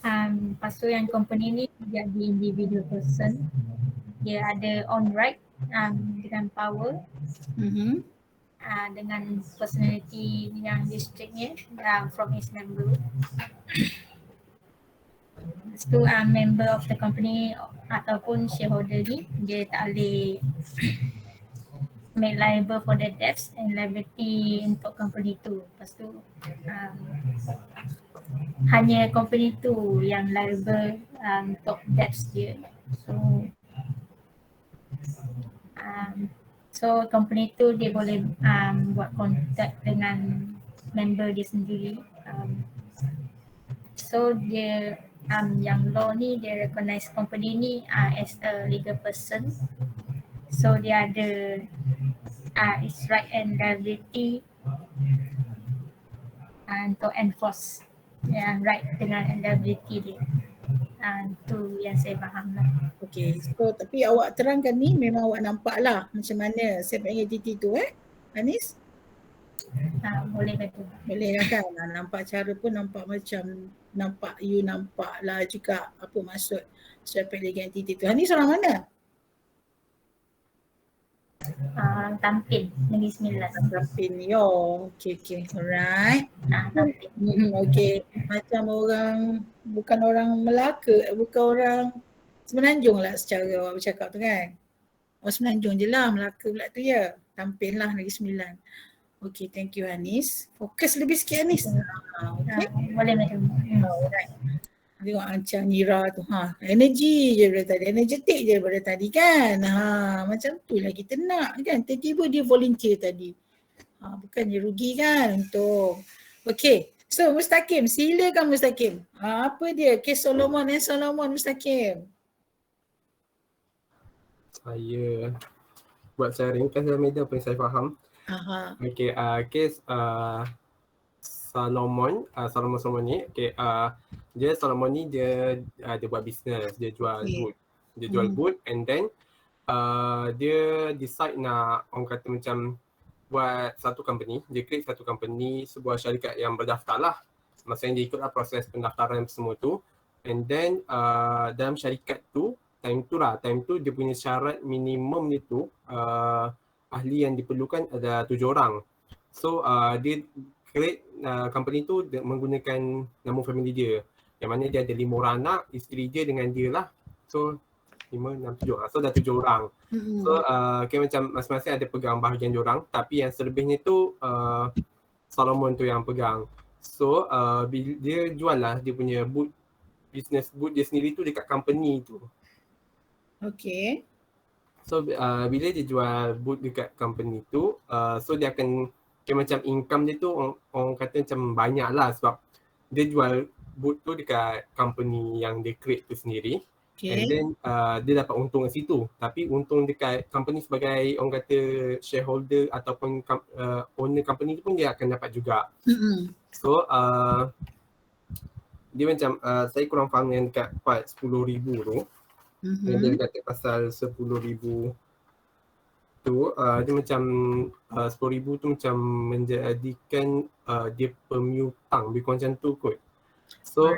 Lepas tu yang company ni jadi individual person. Dia ada on right dengan power. Dengan personality yang districtnya from its member. Lepas tu member of the company ataupun shareholder ni dia tak boleh make liable for the debts and liability untuk company tu. Lepas tu hanya company tu yang liable untuk debts dia. So company tu dia boleh buat kontak dengan member dia sendiri. So dia yang law ni dia recognize company ni as a legal person. So dia ada its right and liability untuk enforce right dengan liability dia. Tu yang saya faham lah. Okay, so tapi awak terangkan ni memang awak nampak lah macam mana separate entity tu Anis? Boleh betul. Boleh lah kan? Nampak cara pun nampak macam you nampak lah juga apa maksud separate legal entity tu. Anis orang mana? Tampin, Negeri Sembilan. Tampin, okay, alright. Tampin. Okay, macam orang, bukan orang Melaka, bukan orang Semenanjung lah secara awak bercakap tu kan. Semenanjung je lah, Melaka pula tu ya. Tampin lah Negeri Sembilan. Okay, thank you Anis. Fokus lebih sikit Anis. Boleh Madam. Alright. Tengok Ancang Nira tu. Energy je daripada tadi. Energetik je daripada tadi kan. Macam tu lah kita nak kan. Tiba-tiba dia volunteer tadi. Bukannya rugi kan untuk. Okay. So Mustaqim, silakan Mustaqim. Apa dia kes Solomon dan Solomon Mustaqim? Saya buat saya ringkas dalam media apa yang saya faham. Okay, kes Solomon ni, okay, Solomon ni dia buat bisnes, dia jual boot. Dia jual boot and then dia decide nak orang kata macam buat satu company, dia create satu company, sebuah syarikat yang berdaftar lah. Maksudnya dia ikutlah proses pendaftaran semua tu. And then dalam syarikat tu, time tu dia punya syarat minimum dia tu ahli yang diperlukan ada 7 orang. So dia create company tu menggunakan nama family dia. Yang mana dia ada 5 orang anak, isteri dia dengan dia lah. So 5, 6, 7 orang. So dah 7 orang. So macam masing-masing ada pegang bahagian diorang. Tapi yang selebihnya tu Solomon tu yang pegang. So dia jual lah dia punya business boot dia sendiri tu dekat company tu. Okay. So bila dia jual boot dekat company tu, so dia akan macam income dia tu orang kata macam banyak lah sebab dia jual boot tu dekat company yang dia create tu sendiri. And then dia dapat untung kat situ. Tapi untung dekat company sebagai orang kata shareholder ataupun owner company tu pun dia akan dapat juga. So dia macam saya kurang faham yang dekat part 10,000 tu. Dia kata pasal 10,000 tu dia macam 10,000 tu macam menjadikan dia pemiutang, lebih kurang macam tu kot. So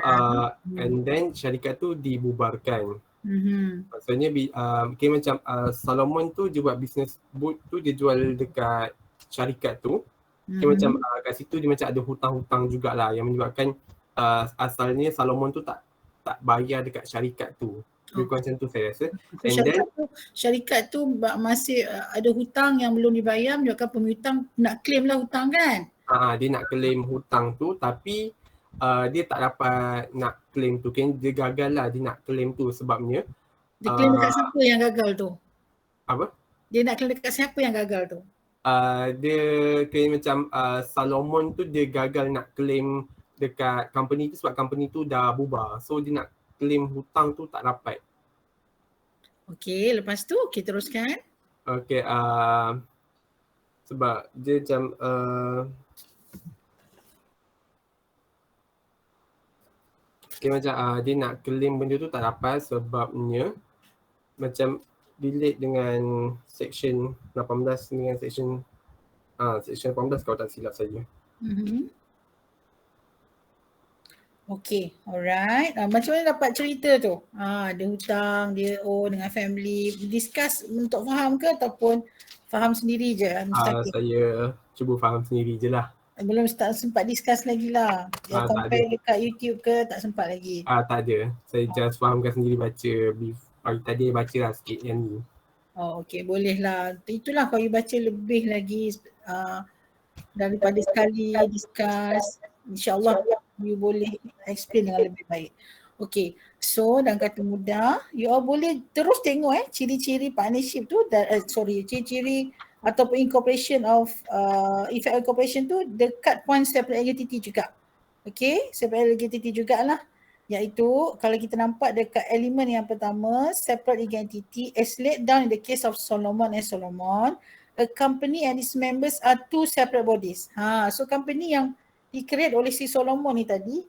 and then syarikat tu dibubarkan. Maksudnya macam Solomon tu dia buat business boot tu, dia jual dekat syarikat tu. Macam kat situ dia macam ada hutang-hutang jugalah yang menyebabkan asalnya Solomon tu tak bayar dekat syarikat tu. Lebih kurang macam tu saya rasa. And then syarikat tu masih ada hutang yang belum dibayar, menyebabkan pemiutang nak claim lah hutang kan? Dia nak claim hutang tu tapi dia tak dapat nak claim tu. Dia gagal lah dia nak claim tu sebabnya. Dia claim dekat siapa yang gagal tu? Apa? Dia nak claim dekat siapa yang gagal tu? Dia claim macam Solomon tu dia gagal nak claim dekat company tu sebab company tu dah bubar. So dia nak claim hutang tu tak dapat. Okay, lepas tu kita teruskan. Okay, sebab dia macam macam dia nak claim benda tu tak dapat sebabnya macam relate dengan section 18 dengan section 18 kalau tak silap saya. Okay, alright. Macam mana dapat cerita tu? Dia hutang, dia dengan family. Discuss untuk faham ke ataupun faham sendiri je? Saya cuba faham sendiri je lah. Belum tak sempat discuss lagi lah. Dia compare dekat YouTube ke tak sempat lagi? Tak ada. Saya just fahamkan sendiri baca. Pagi tadi baca lah sikit yang ni. Okay, boleh lah. Itulah kalau you baca lebih lagi daripada sekali discuss. InsyaAllah you boleh explain dengan lebih baik. Okay, so dalam kata mudah, you all boleh terus tengok ciri-ciri partnership tu, ciri-ciri ataupun incorporation of effect of incorporation tu dekat point separate identity juga. Okay, separate identity jugalah. Iaitu kalau kita nampak dekat elemen yang pertama, separate identity as laid down in the case of Solomon and Solomon, a company and its members are two separate bodies. So company yang di-create oleh si Solomon ni tadi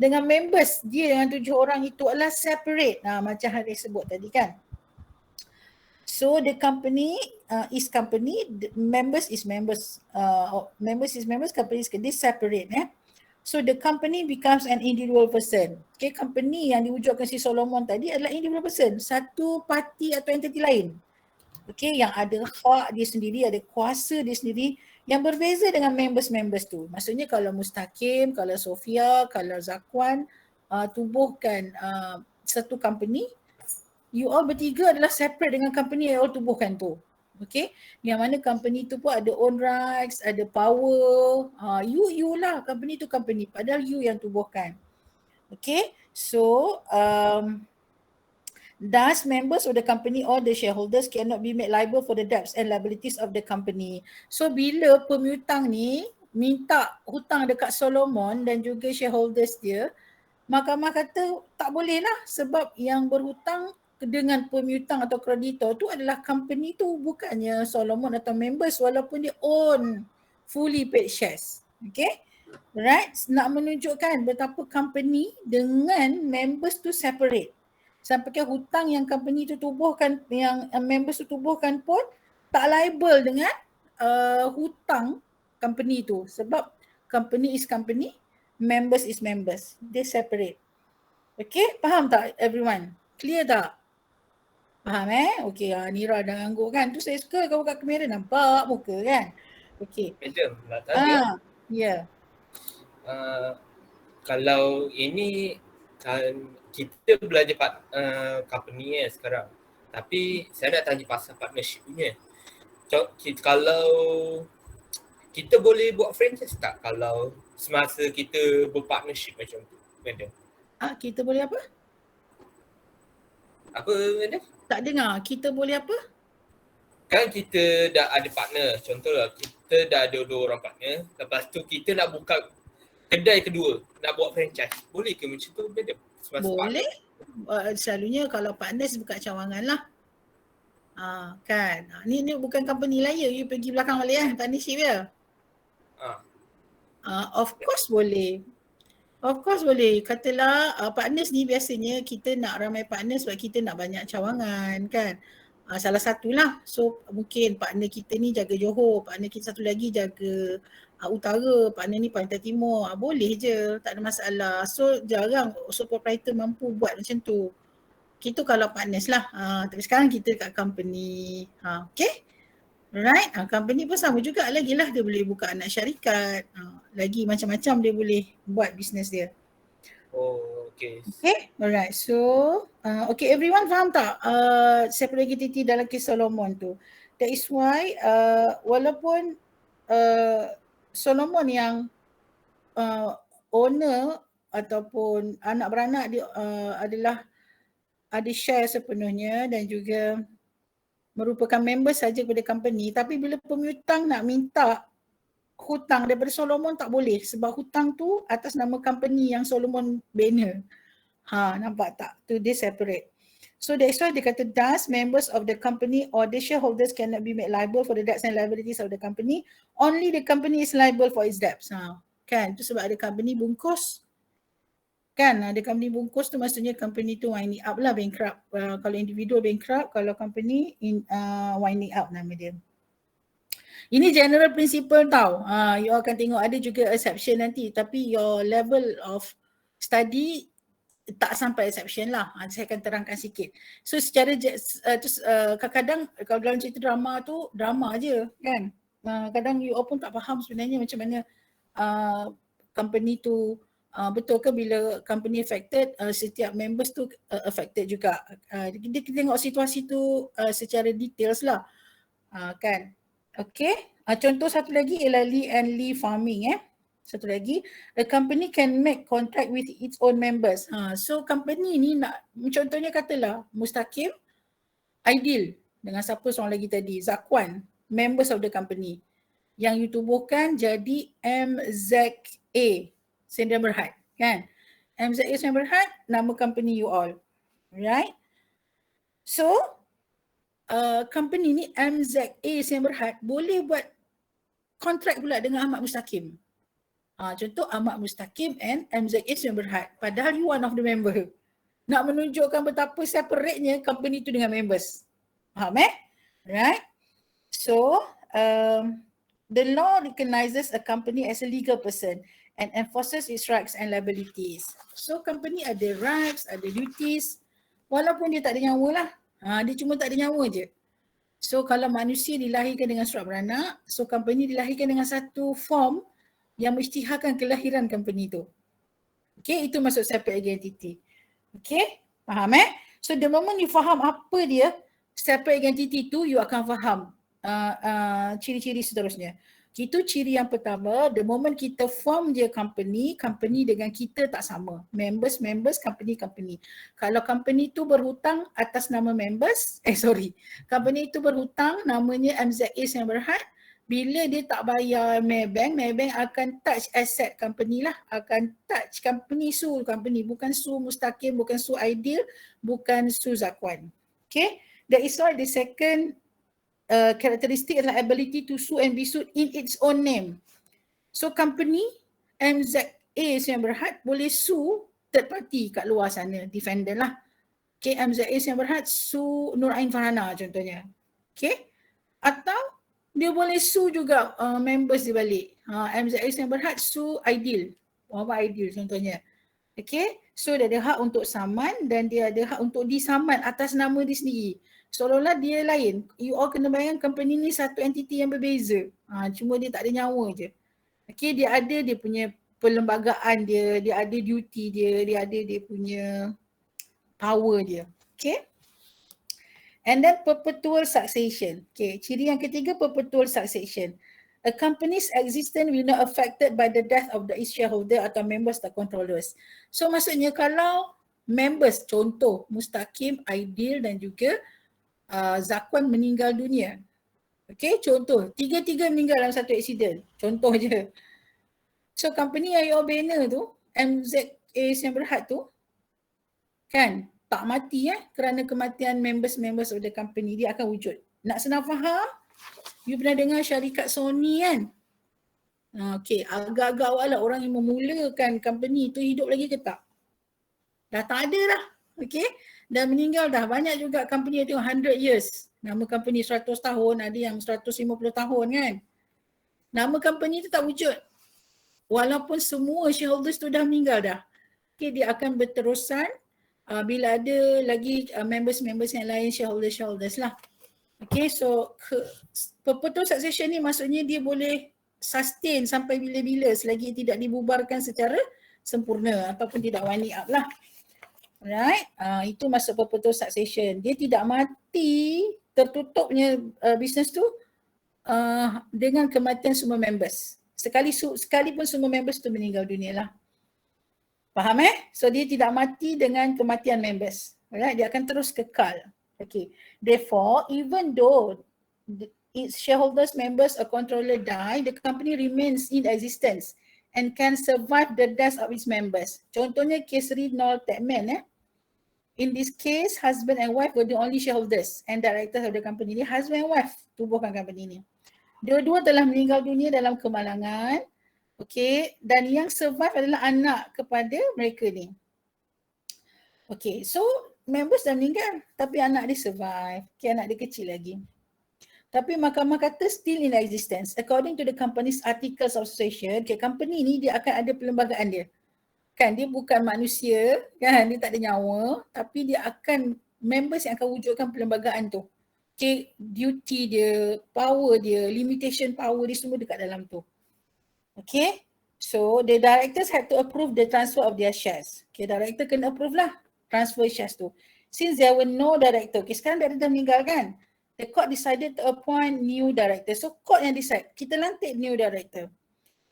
dengan members dia dengan 7 orang itu adalah separate. Macam Haris sebut tadi kan. So the company is company, the members is members, company is separate. So the company becomes an individual person. Okay, company yang diwujudkan si Solomon tadi adalah individual person, satu parti atau entiti lain. Okay, yang ada hak dia sendiri, ada kuasa dia sendiri yang berbeza dengan members-members tu. Maksudnya kalau Mustaqim, kalau Sofia, kalau Zakwan tubuhkan satu company, you all bertiga adalah separate dengan company yang you all tubuhkan tu. Okay, yang mana company tu pun ada own rights, ada power. You lah, company tu company, padahal you yang tubuhkan. Okay, so thus members of the company or the shareholders cannot be made liable for the debts and liabilities of the company. So bila pemiutang ni minta hutang dekat Solomon dan juga shareholders dia, mahkamah kata tak boleh lah sebab yang berhutang dengan pemiutang atau kreditor tu adalah company tu, bukannya Solomon atau members walaupun dia own fully paid shares. Okay, right, nak menunjukkan betapa company dengan members tu separate. Sampai ke hutang yang company tu tubuhkan, yang members tu tubuhkan pun tak liable dengan hutang company tu sebab company is company, members is members. They separate. Okay, faham tak everyone? Clear tak? Faham Okay, Nira dah angguk kan. Tu saya suka kau buka kamera nampak muka kan. Okay. Madam, nak tanya. Ya. Kalau ini kan kita belajar company sekarang. Tapi saya nak tanya pasal partnership punya. Kalau kita boleh buat franchise tak kalau semasa kita berpartnership macam tu, madam? Kita boleh apa? Apa, madam? Tak dengar. Kita boleh apa? Kan kita dah ada partner. Contohlah kita dah ada 2 orang partner. Lepas tu kita nak buka kedai kedua, nak buat franchise. Boleh ke macam tu, madam? Boleh. Selalunya kalau partners buka cawangan lah. Kan. Ni bukan company lain. You pergi belakang balik partnership ya. Of course boleh. Of course boleh. Katalah partners ni biasanya kita nak ramai partners sebab kita nak banyak cawangan kan. Salah satulah. So mungkin partner kita ni jaga Johor, partner kita satu lagi jaga Utara, partner ni Pantai Timur. Boleh je, tak ada masalah. So jarang sole proprietor mampu buat macam tu. Kita kalau partners lah. Tapi sekarang kita kat company. Okay. Right. Company pun sama juga lagi lah. Dia boleh buka anak syarikat. Lagi macam-macam dia boleh buat bisnes dia. Oh, okay. Okay. Alright. So, okay, everyone faham tak separate entity dalam kes Solomon tu? That is why walaupun Solomon yang owner ataupun anak beranak dia adalah ada share sepenuhnya dan juga merupakan member saja kepada company, tapi bila pemiutang nak minta hutang daripada Solomon tak boleh sebab hutang tu atas nama company yang Solomon bina. Nampak tak? Tu dia separate. So that's why dia kata thus members of the company or the shareholders cannot be made liable for the debts and liabilities of the company. Only the company is liable for its debts. Kan? Tu sebab ada company bungkus. Kan? Ada company bungkus tu maksudnya company tu winding up lah, bankrupt. Kalau individual bankrupt, kalau company winding up nama dia. Ini general principle tau. You akan tengok ada juga exception nanti tapi your level of study tak sampai exception lah. Saya akan terangkan sikit. So secara kadang-kadang kalau dalam cerita drama tu drama je kan. Kadang you all pun tak faham sebenarnya macam mana company tu betul ke bila company affected setiap members tu affected juga. Kita tengok situasi tu secara details lah. Kan. Okay. Contoh satu lagi ialah Lee and Lee farming Satu lagi, a company can make contract with its own members. So company ni nak, contohnya katalah Mustaqim, Aidil dengan siapa seorang lagi tadi, Zakwan, members of the company. Yang you tubuhkan jadi MZA, Sdn Bhd, kan? MZA Sdn Bhd, nama company you all. Right? So, company ni MZA Sdn Bhd boleh buat kontrak pula dengan Ahmad Mustaqim. Contoh Ahmad Mustaqim and MZA Sdn Bhd. Padahal you one of the member. Nak menunjukkan betapa separate-nya company tu dengan members. Faham Right? So, the law recognizes a company as a legal person and enforces its rights and liabilities. So, company ada rights, ada duties. Walaupun dia tak ada nyawa lah. Dia cuma tak ada nyawa je. So, kalau manusia dilahirkan dengan surat beranak, so company dilahirkan dengan satu form yang mengisytiharkan kelahiran company tu. Okay, itu maksud separate identity. Okay, faham So the moment you faham apa dia separate identity tu, you akan faham ciri-ciri seterusnya. Itu ciri yang pertama. The moment kita form je company, company dengan kita tak sama. Members, company. Kalau company tu berhutang atas nama members, company tu berhutang namanya MZA Sdn Bhd. Bila dia tak bayar Maybank akan touch asset company lah. Akan touch company, sue company. Bukan sue Mustaqim, bukan sue Aidil, bukan sue Zakwan. Okay. That is why the second characteristic adalah ability to sue and be sued in its own name. So company MZA Sdn Bhd boleh sue third party kat luar sana, defender lah. Okay, MZA Sdn Bhd sue Nur Ain Farhana contohnya. Okay, atau dia boleh sue juga members di balik. MZA Sdn Bhd sue Aidil, Muhammad Aidil contohnya. Okay, so dia ada hak untuk saman dan dia ada hak untuk disaman atas nama dia sendiri. Seolah-olah dia lain. You all kena bayangkan company ni satu entiti yang berbeza. Cuma dia tak ada nyawa je. Okay, dia ada dia punya perlembagaan dia, dia ada duty dia, dia ada dia punya power dia. Okay. And then perpetual succession. Okay, ciri yang ketiga perpetual succession. A company's existence will not affected by the death of the shareholder atau members atau controllers. So maksudnya kalau members, contoh Mustaqim, Aidil dan juga Zakwan meninggal dunia. Okay, contoh, tiga-tiga meninggal dalam satu aksiden. Contoh je. So company yang you banner tu, MZA Sdn Bhd tu, kan, tak mati kerana kematian members of the company, dia akan wujud. Nak senang faham, you pernah dengar syarikat Sony kan? Okay, agak-agak awal lah orang yang memulakan company tu hidup lagi ke tak? Dah tak ada dah. Okay, dah meninggal dah. Banyak juga company yang tengok 100 years. Nama company 100 tahun, ada yang 150 tahun kan. Nama company tu tak wujud. Walaupun semua shareholders tu dah meninggal dah. Okay, dia akan berterusan bila ada lagi members yang lain, shareholders lah. Okay, so perpetual succession ni maksudnya dia boleh sustain sampai bila-bila selagi tidak dibubarkan secara sempurna ataupun tidak winding up lah. Alright, itu masuk perpetual succession. Dia tidak mati, tertutupnya bisnes tu dengan kematian semua members. Sekalipun semua members tu meninggal dunia lah. Faham So dia tidak mati dengan kematian members. Alright, dia akan terus kekal. Okay, therefore even though its shareholders, members or controller die, the company remains in existence and can survive the death of its members. Contohnya kes Rinol Techman. In this case, husband and wife were the only shareholders and directors of the company. Ni husband and wife tubuhkan company ni. Dua-dua telah meninggal dunia dalam kemalangan. Okay, dan yang survive adalah anak kepada mereka ni. Okay, so members dah meninggal tapi anak dia survive. Okay, anak dia kecil lagi. Tapi mahkamah kata still in existence. According to the company's articles of association, okay, company ni dia akan ada perlembagaan dia. Kan, dia bukan manusia, kan, dia tak ada nyawa, tapi dia akan, members yang akan wujudkan perlembagaan tu. Okay, duty dia, power dia, limitation power dia semua dekat dalam tu. Okay, so the directors had to approve the transfer of their shares. Okay, director kena approve lah transfer shares tu. Since there were no director, okay, sekarang director dah meninggal kan, the court decided to appoint new director. So court yang decide, kita lantik new director.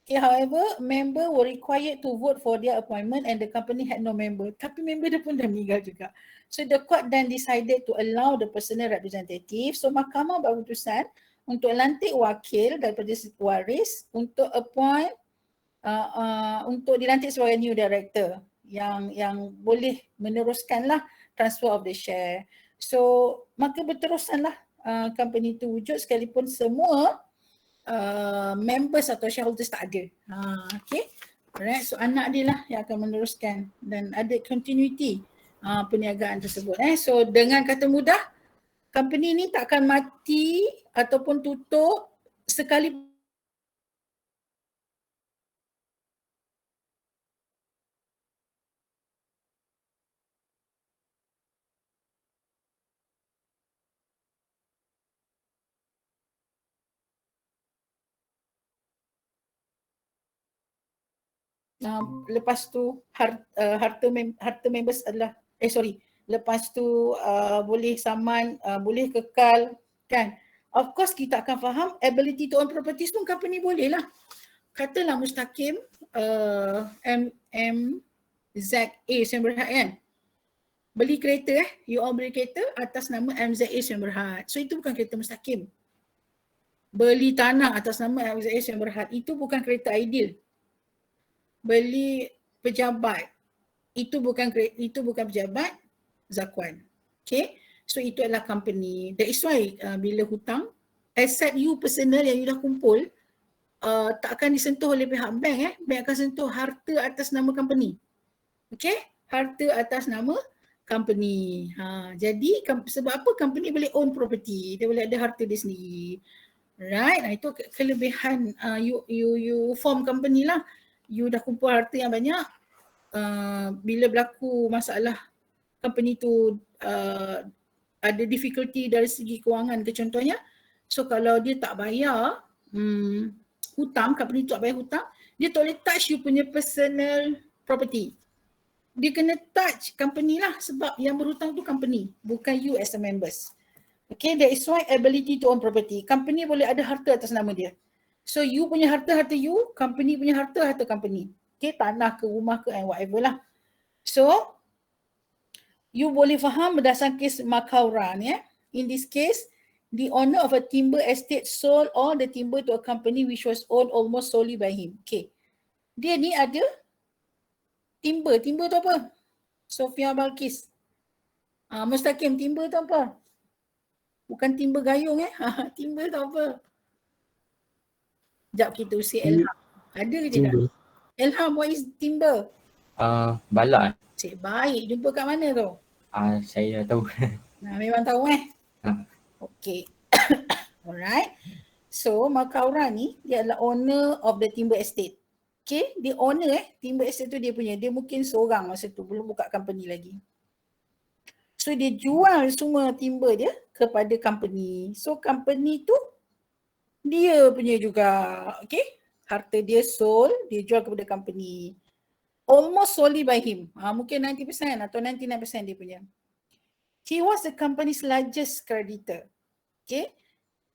Okay, however, member were required to vote for their appointment and the company had no member. Tapi member dia pun dah meninggal juga. So the court then decided to allow the personal representative. So mahkamah berkeputusan untuk lantik wakil daripada waris untuk appoint, untuk dilantik sebagai new director yang boleh meneruskanlah transfer of the share. So maka berterusanlah company itu wujud sekalipun semua members atau shareholders tak ada. Okay. Alright, so anak dia lah yang akan meneruskan dan ada continuity perniagaan tersebut. So dengan kata mudah, company ni tak akan mati ataupun tutup sekali lepas tu harta members adalah lepas tu boleh saman, boleh kekal kan, of course kita akan faham ability to own properties pun company boleh lah. Katalah Mustaqim MZA Sdn Bhd kan. Beli kereta you all beli kereta atas nama MZA Sdn Bhd. So itu bukan kereta Mustaqim. Beli tanah atas nama MZA Sdn Bhd. Itu bukan kereta Ideal. Beli pejabat. Itu bukan pejabat Zakwan. Okay. So itu adalah company. That is why bila hutang, asset you personal yang you dah kumpul tak akan disentuh oleh pihak bank. Bank akan sentuh harta atas nama company. Okay, harta atas nama company. Jadi sebab apa company boleh own property? Dia boleh ada harta dia sendiri. Right, itu kelebihan you form company lah. You dah kumpul harta yang banyak. Bila berlaku masalah company tu ada difficulty dari segi kewangan ke contohnya, so kalau dia tak bayar hutang, company tu tak bayar hutang, dia tak boleh touch you punya personal property. Dia kena touch company lah sebab yang berhutang tu company, bukan you as a members. Okay, that is why ability to own property. Company boleh ada harta atas nama dia. So you punya harta you, company punya harta company. Okay, tanah ke rumah ke and whatever lah. So you boleh faham berdasarkan kes Makaurah ni. In this case, the owner of a timber estate sold all the timber to a company which was owned almost solely by him. Okay. Dia ni ada timber. Timber tu apa? Sofia Balkis. Mustaqim, timber tu apa? Bukan timber gayung Timber tu apa? Sekejap kita usi Elham. Ada ke tidak? Elham, what is timber? Balak. Cik baik, jumpa kat mana tu? Saya tahu. Memang tahu Okay. Alright. So Makaurah ni dia adalah owner of the timber estate. Okay, dia owner timber estate tu dia punya. Dia mungkin seorang masa tu, belum buka company lagi. So dia jual semua timber dia kepada company. So company tu dia punya juga. Okay, harta dia sold, dia jual kepada company. Almost solely by him. Mungkin 90% atau 99% dia punya. He was the company's largest creditor. Okay.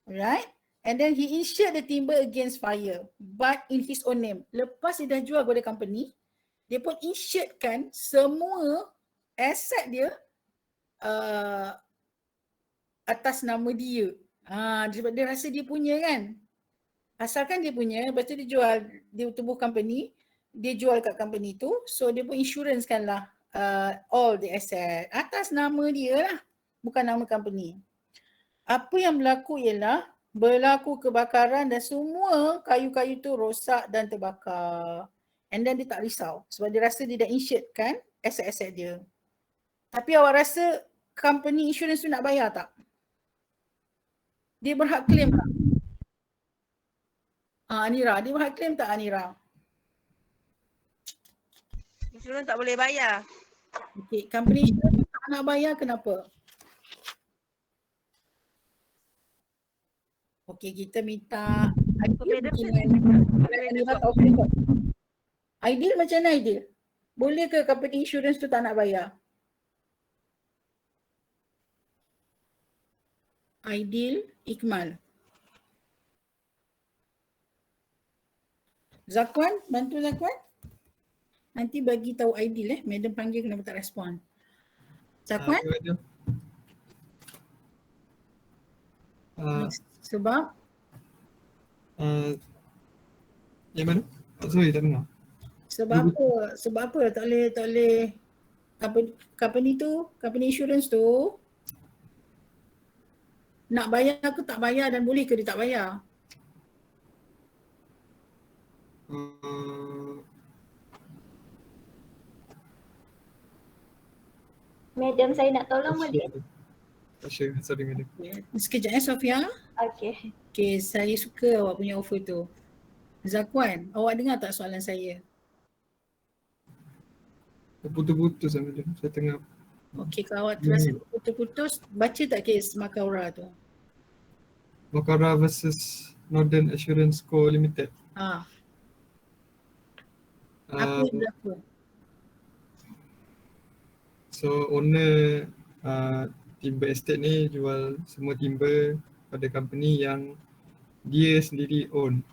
Right. And then he insured the timber against fire. But in his own name. Lepas dia dah jual kepada company, dia pun insuredkan semua aset dia atas nama dia. Sebab dia rasa dia punya kan. Asalkan dia punya, lepas tu dia jual, dia tubuh company, dia jual kat company tu, so dia pun insurance kan lah all the asset atas nama dia lah, bukan nama company. Apa yang berlaku ialah berlaku kebakaran dan semua kayu-kayu tu rosak dan terbakar. And then dia tak risau sebab dia rasa dia dah insured kan aset-aset dia. Tapi awak rasa company insurance tu nak bayar tak? Dia berhak claim tak? Anira, dia berhak claim tak Anira? Insurans tak boleh bayar. Okay, company insurance tak nak bayar kenapa? Okay, kita minta Ideal macam mana Ideal? Boleh ke company insurance tu tak nak bayar? Ideal, Ikmal. Zakwan, bantu Zakwan. Nanti bagi tahu Ideal Madam panggil kenapa tak respon. Zakwan? Sebab? Yang mana? Sorry, tak dengar. Sebab apa? Sebab apa tak boleh company tu, company insurance tu nak bayar ke tak bayar dan boleh ke dia tak bayar? Madam, saya nak tolong Madam. Sorry Madam. Sekejap Sofia. Okay. Okay, saya suka awak punya offer tu. Zakwan, awak dengar tak soalan saya? Putus-putus Madam. Saya tengah. Okay, kalau awak terasa putus-putus, baca tak kes Makaurah tu? Makaurah versus Northern Assurance Co Limited. Apa yang berlaku? So owner timber estate ni jual semua timber pada company yang dia sendiri own.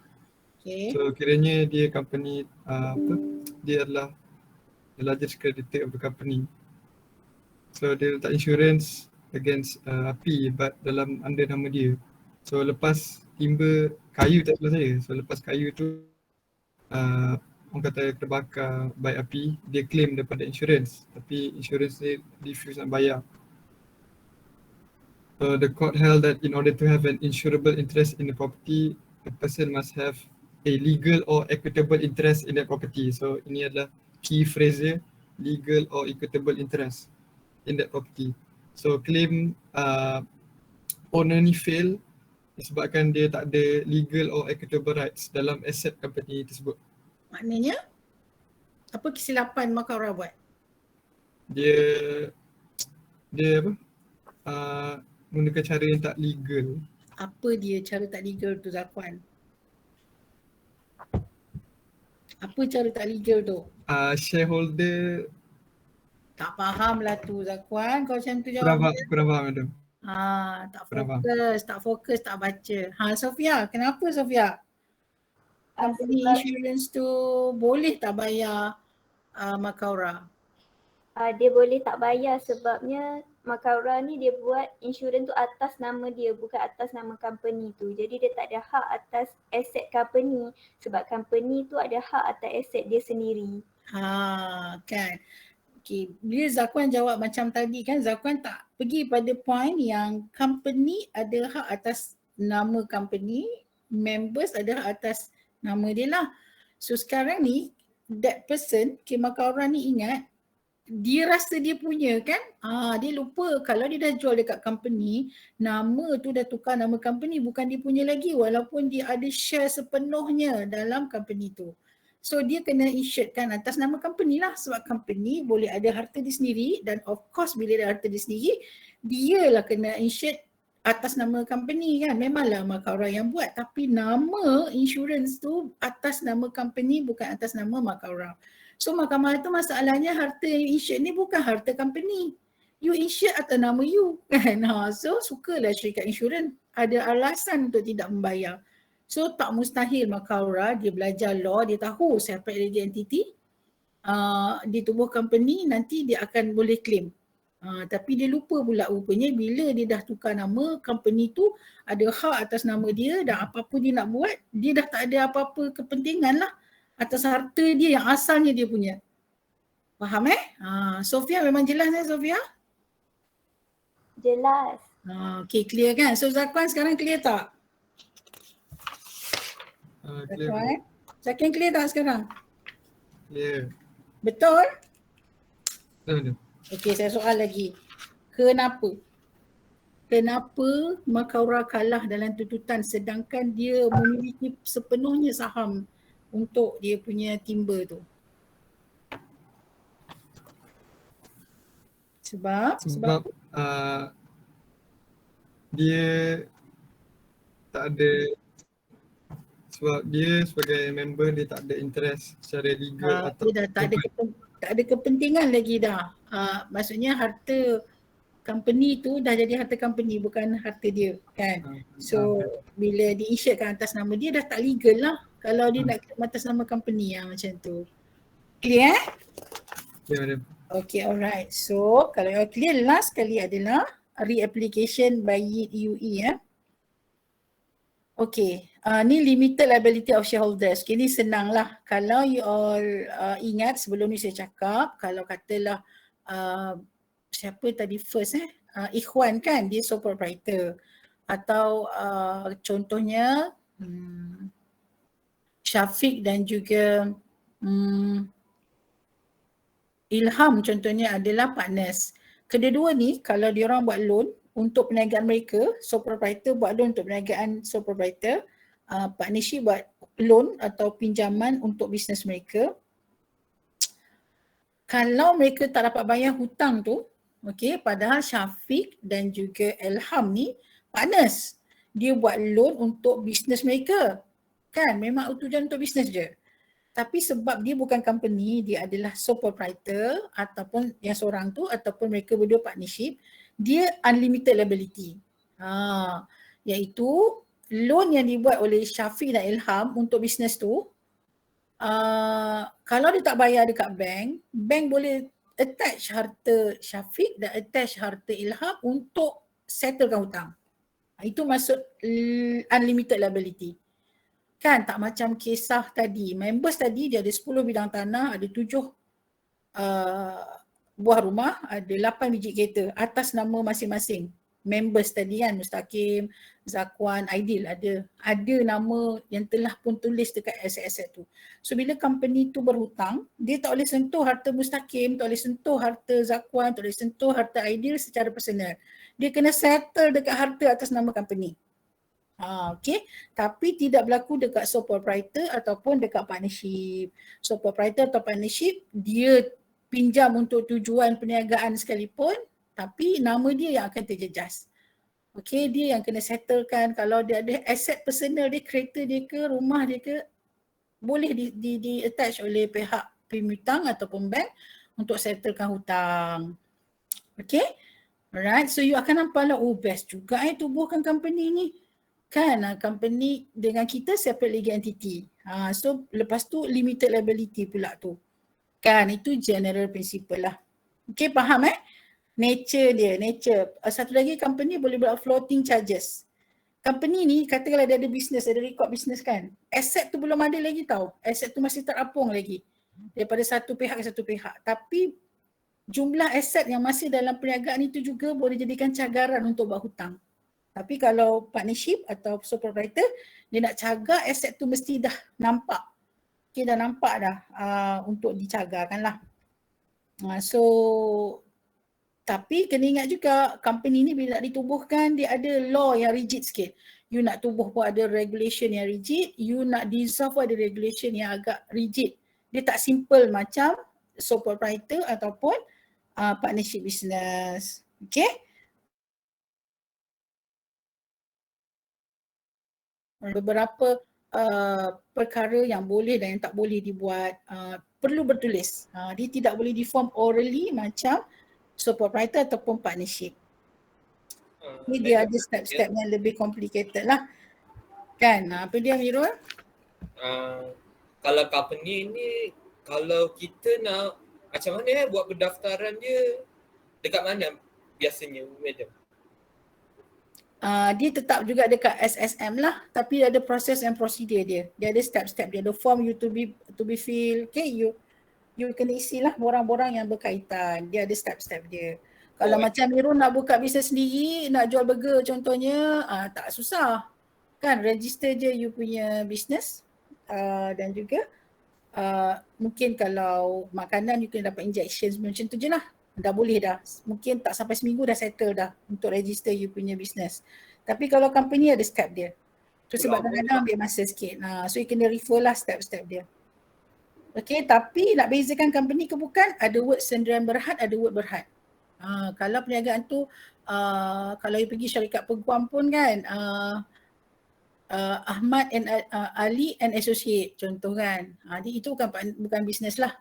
Okay. So kiranya dia company dia adalah the largest creditor of the company. So dia letak insurance against api but dalam under nama dia. So lepas timber kayu tak salah saya. So lepas kayu tu orang kata terbakar by api, dia claim daripada insurance. Tapi insurance ni refuse nak bayar. So the court held that in order to have an insurable interest in the property, the person must have a legal or equitable interest in that property. So ini adalah key phrase dia, legal or equitable interest in that property. So claim owner ni fail disebabkan dia tak ada legal or equitable rights dalam asset company tersebut. Maknanya apa kesilapan Makaurah buat? Dia apa? Menggunakan cara yang tak legal. Apa dia cara tak legal tu Zakwan? Apa cara tak legal tu? Shareholder Tak faham lah tu Zakwan, kau macam tu jawab. kurang faham madam. Tak fokus, tak baca. Sofia, kenapa Sofia? Company insurance tu boleh tak bayar Makaurah? Dia boleh tak bayar sebabnya Makaurah ni dia buat insurans tu atas nama dia, bukan atas nama company tu. Jadi dia tak ada hak atas aset company sebab company tu ada hak atas aset dia sendiri. Kan. Okay, bila Zakwan jawab macam tadi kan, Zakwan tak pergi pada point yang company ada hak atas nama company, members ada hak atas nama dia lah. So sekarang ni, that person, Makaurah ni ingat, dia rasa dia punya kan, dia lupa kalau dia dah jual dekat company, nama tu dah tukar nama company, bukan dia punya lagi walaupun dia ada share sepenuhnya dalam company tu. So dia kena insuredkan atas nama company lah sebab company boleh ada harta dia sendiri dan of course bila ada harta dia sendiri, dia lah kena insured atas nama company kan. Memanglah Makaurah yang buat tapi nama insurance tu atas nama company bukan atas nama Makaurah. So mahkamah tu masalahnya harta yang insured ni bukan harta company. You insured atas nama you kan. So sukalah syarikat insurans ada alasan untuk tidak membayar. So tak mustahil Makaurah dia belajar law, dia tahu separate legal entity di tubuh company nanti dia akan boleh claim. Tapi dia lupa pula rupanya bila dia dah tukar nama company tu ada hak atas nama dia dan apa-apa dia nak buat dia dah tak ada apa-apa kepentingan lah atas harta dia yang asalnya dia punya. Faham Sofia memang jelas Sofia? Jelas. Okay, clear kan? So Zakwan sekarang clear tak? Clear. Zakwan clear tak sekarang? Clear. Betul? Betul. Okay, saya soal lagi. Kenapa Makaurah kalah dalam tuntutan sedangkan dia memiliki sepenuhnya saham untuk dia punya timber tu? Sebab dia tak ada, sebab dia sebagai member dia tak ada interest secara legal atau dia dah tak ada kepentingan lagi dah. Maksudnya harta company tu dah jadi harta company bukan harta dia kan. So bila di-insuredkan atas nama dia dah tak legal lah kalau dia nak claim atas nama company yang macam tu. Clear? Ya, madam. Okay, alright. So kalau yang clear, last sekali adalah reapplication by UE Okay, ni limited liability of shareholders. Okay, ni senang lah. Kalau you all ingat sebelum ni saya cakap, kalau katalah siapa tadi first Ikhwan kan, dia sole proprietor. Atau contohnya Syafiq dan juga Ilham contohnya adalah partners. Kedua-dua ni kalau diorang buat loan untuk perniagaan mereka, sole proprietor buat loan untuk perniagaan sole proprietor, partnership buat loan atau pinjaman untuk bisnes mereka. Kalau mereka tak dapat bayar hutang tu, okay, padahal Syafiq dan juga Ilham ni partners. Dia buat loan untuk bisnes mereka. Kan, memang tujuan untuk bisnes je. Tapi sebab dia bukan company, dia adalah sole proprietor ataupun yang seorang tu ataupun mereka berdua partnership, dia unlimited liability. iaitu loan yang dibuat oleh Syafiq dan Ilham untuk bisnes tu, kalau dia tak bayar dekat bank, bank boleh attach harta Syafiq dan attach harta Ilham untuk settlekan hutang. Itu maksud unlimited liability. Kan tak macam kisah tadi. Members tadi dia ada 10 bidang tanah, ada 7 buah rumah, ada 8 biji kereta atas nama masing-masing. Members tadi kan, Mustaqim, Zakwan, Aidil ada nama yang telah pun tulis dekat aset-aset tu. So bila company tu berhutang, dia tak boleh sentuh harta Mustaqim, tak boleh sentuh harta Zakwan, tak boleh sentuh harta Aidil secara personal. Dia kena settle dekat harta atas nama company. Okay. Tapi tidak berlaku dekat sole proprietor ataupun dekat partnership. Sole proprietor atau partnership, dia pinjam untuk tujuan perniagaan sekalipun, tapi nama dia yang akan terjejas. Okay, dia yang kena settlekan. Kalau dia ada aset personal dia, kereta dia ke, rumah dia ke, boleh di attach oleh pihak piutang ataupun bank untuk settlekan hutang. Okay. Alright, so you akan nampaklah, oh best juga tubuhkan company ni. Kan, company dengan kita separate legal entity. So lepas tu limited liability pula tu. Kan, itu general principle lah. Okay, faham Nature dia, Satu lagi company boleh buat floating charges. Company ni katakanlah dia ada business, ada record business kan. Aset tu belum ada lagi tau. Aset tu masih terapung lagi. Daripada satu pihak ke satu pihak. Tapi jumlah aset yang masih dalam perniagaan itu juga boleh jadikan cagaran untuk buat hutang. Tapi kalau partnership atau sole proprietor, dia nak cagar aset tu mesti dah nampak. Okay, dah nampak dah untuk dicagarkan lah. So, tapi kena ingat juga company ni bila nak ditubuhkan, dia ada law yang rigid sikit. You nak tubuh pun ada regulation yang rigid, you nak dissolve pun ada regulation yang agak rigid. Dia tak simple macam sole proprietor ataupun partnership business. Okay? Beberapa perkara yang boleh dan yang tak boleh dibuat perlu bertulis. Dia tidak boleh di-form orally macam sole proprietor ataupun partnership. Ni dia ada step-step yang lebih complicated lah. Kan? Apa dia Amirul? Kalau company ni, kalau kita nak macam mana buat pendaftaran dia, dekat mana biasanya madam? Dia tetap juga dekat SSM lah, tapi ada proses and procedure dia. Dia ada step-step dia, ada form you to be fill. Okay, you kena isilah borang-borang yang berkaitan. Dia ada step-step dia. Kalau macam Mirul nak buka bisnes sendiri, nak jual burger contohnya, tak susah. Kan, register je you punya bisnes dan juga mungkin kalau makanan you kena dapat injection macam tu je lah. Dah boleh dah. Mungkin tak sampai seminggu dah settle dah untuk register you punya bisnes. Tapi kalau company ada step dia. Tu sebab kadang-kadang ambil masa sikit. So you kena refer lah step-step dia. Okay, tapi nak bezakan company ke bukan, ada word Sendirian Berhad, ada word Berhad. Kalau perniagaan tu, kalau you pergi syarikat peguam pun kan, Ahmad and Ali and Associate contoh kan. Itu bukan bisnes lah.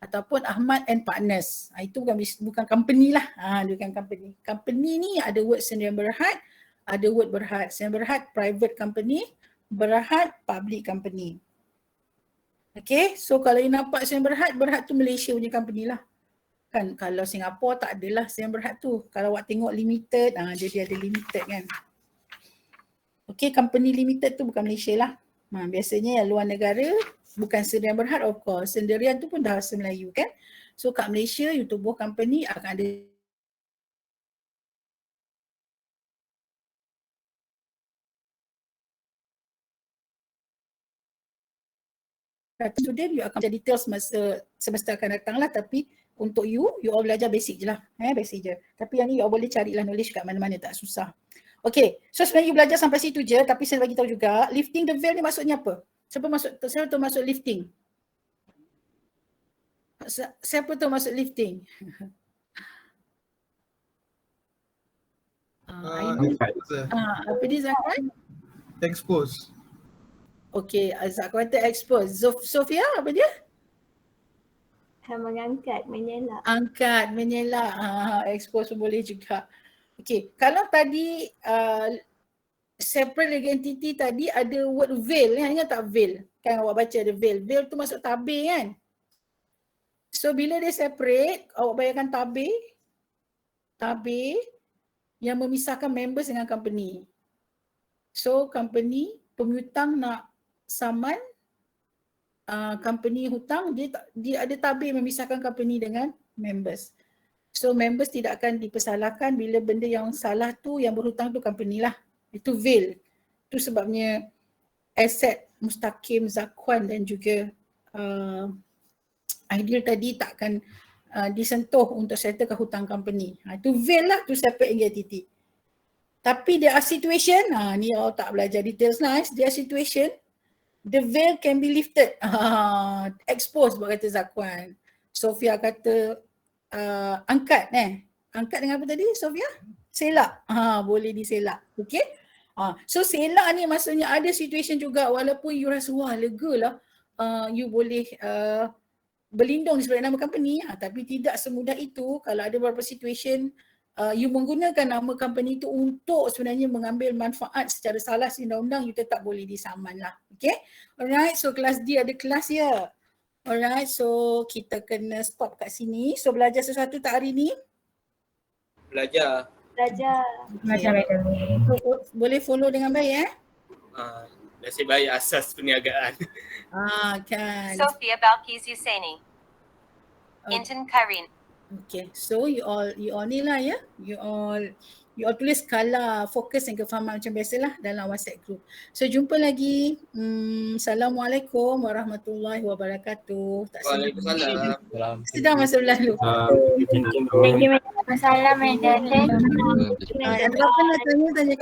Ataupun Ahmad and Partners. Itu bukan company lah. Dia bukan company. Company ni ada word Sendirian Berhad, ada word Berhad. Sendirian Berhad private company, Berhad public company. Okay, so kalau you nampak Sendirian Berhad, Berhad tu Malaysia punya company lah. Kan kalau Singapura tak adalah Sendirian Berhad tu. Kalau awak tengok limited, dia ada limited kan. Okay, company limited tu bukan Malaysia lah. Biasanya yang luar negara, bukan Sendirian Berhad of course. Sendirian tu pun dah bahasa Melayu kan. So kat Malaysia, you tubuh company akan ada student, you akan jadi detail semester akan datang lah, tapi untuk you all belajar basic je lah. Basic je. Tapi yang ni you all boleh carilah knowledge kat mana-mana, tak susah. Okay, so sebenarnya you belajar sampai situ je, tapi saya bagi tahu juga, lifting the veil ni maksudnya apa? Siapa tu masuk lifting? Siapa tu masuk lifting? Apa dia Zakwan? Expose. Okay, Zakwan tu expose. Sofia apa dia? Mengangkat, menyelak. Angkat, menyelak. Expose boleh juga. Okay, kalau tadi separate legal entity tadi ada word veil kan, ingat tak veil? Kan awak baca ada veil. Veil tu masuk tabir kan. So bila dia separate, awak bayangkan tabir yang memisahkan members dengan company. So company, penghutang nak saman company hutang, dia ada tabir memisahkan company dengan members. So members tidak akan dipersalahkan bila benda yang salah tu, yang berhutang tu company lah. Itu veil. Itu sebabnya aset mustaqim, zakwan dan juga ideal tadi takkan disentuh untuk settlekan hutang company. Itu veil lah, tu separate entity. Tapi there are situation, ni awak tak belajar details nice, there are situation, the veil can be lifted. Expose buat kata Zakwan. Sofia kata angkat angkat dengan apa tadi Sofia? Selak. Boleh diselak. Okay. So selak ni maksudnya ada situation juga walaupun you rasa wah lega lah, you boleh berlindung di sebelah nama company, tapi tidak semudah itu. Kalau ada beberapa situation you menggunakan nama company itu untuk sebenarnya mengambil manfaat secara salah undang-undang, you tetap boleh disaman lah. Okay. Alright, so kelas D ada kelas ya. Alright, so kita kena stop kat sini. So belajar sesuatu tak hari ni? Belajar. Macam Boleh follow dengan baik Nasib baik asas perniagaan. Kan. Sophia Balkis Husseini. Intan Karin. Okay, so you all ni lah ya. You all tulis skala fokus dan kefahaman macam biasalah dalam WhatsApp group. So jumpa lagi. Assalamualaikum warahmatullahi wabarakatuh. Waalaikumsalam. Sedang masa berlalu. Thank you, Madam. Salam, Madam. Ada apa nak tanya kat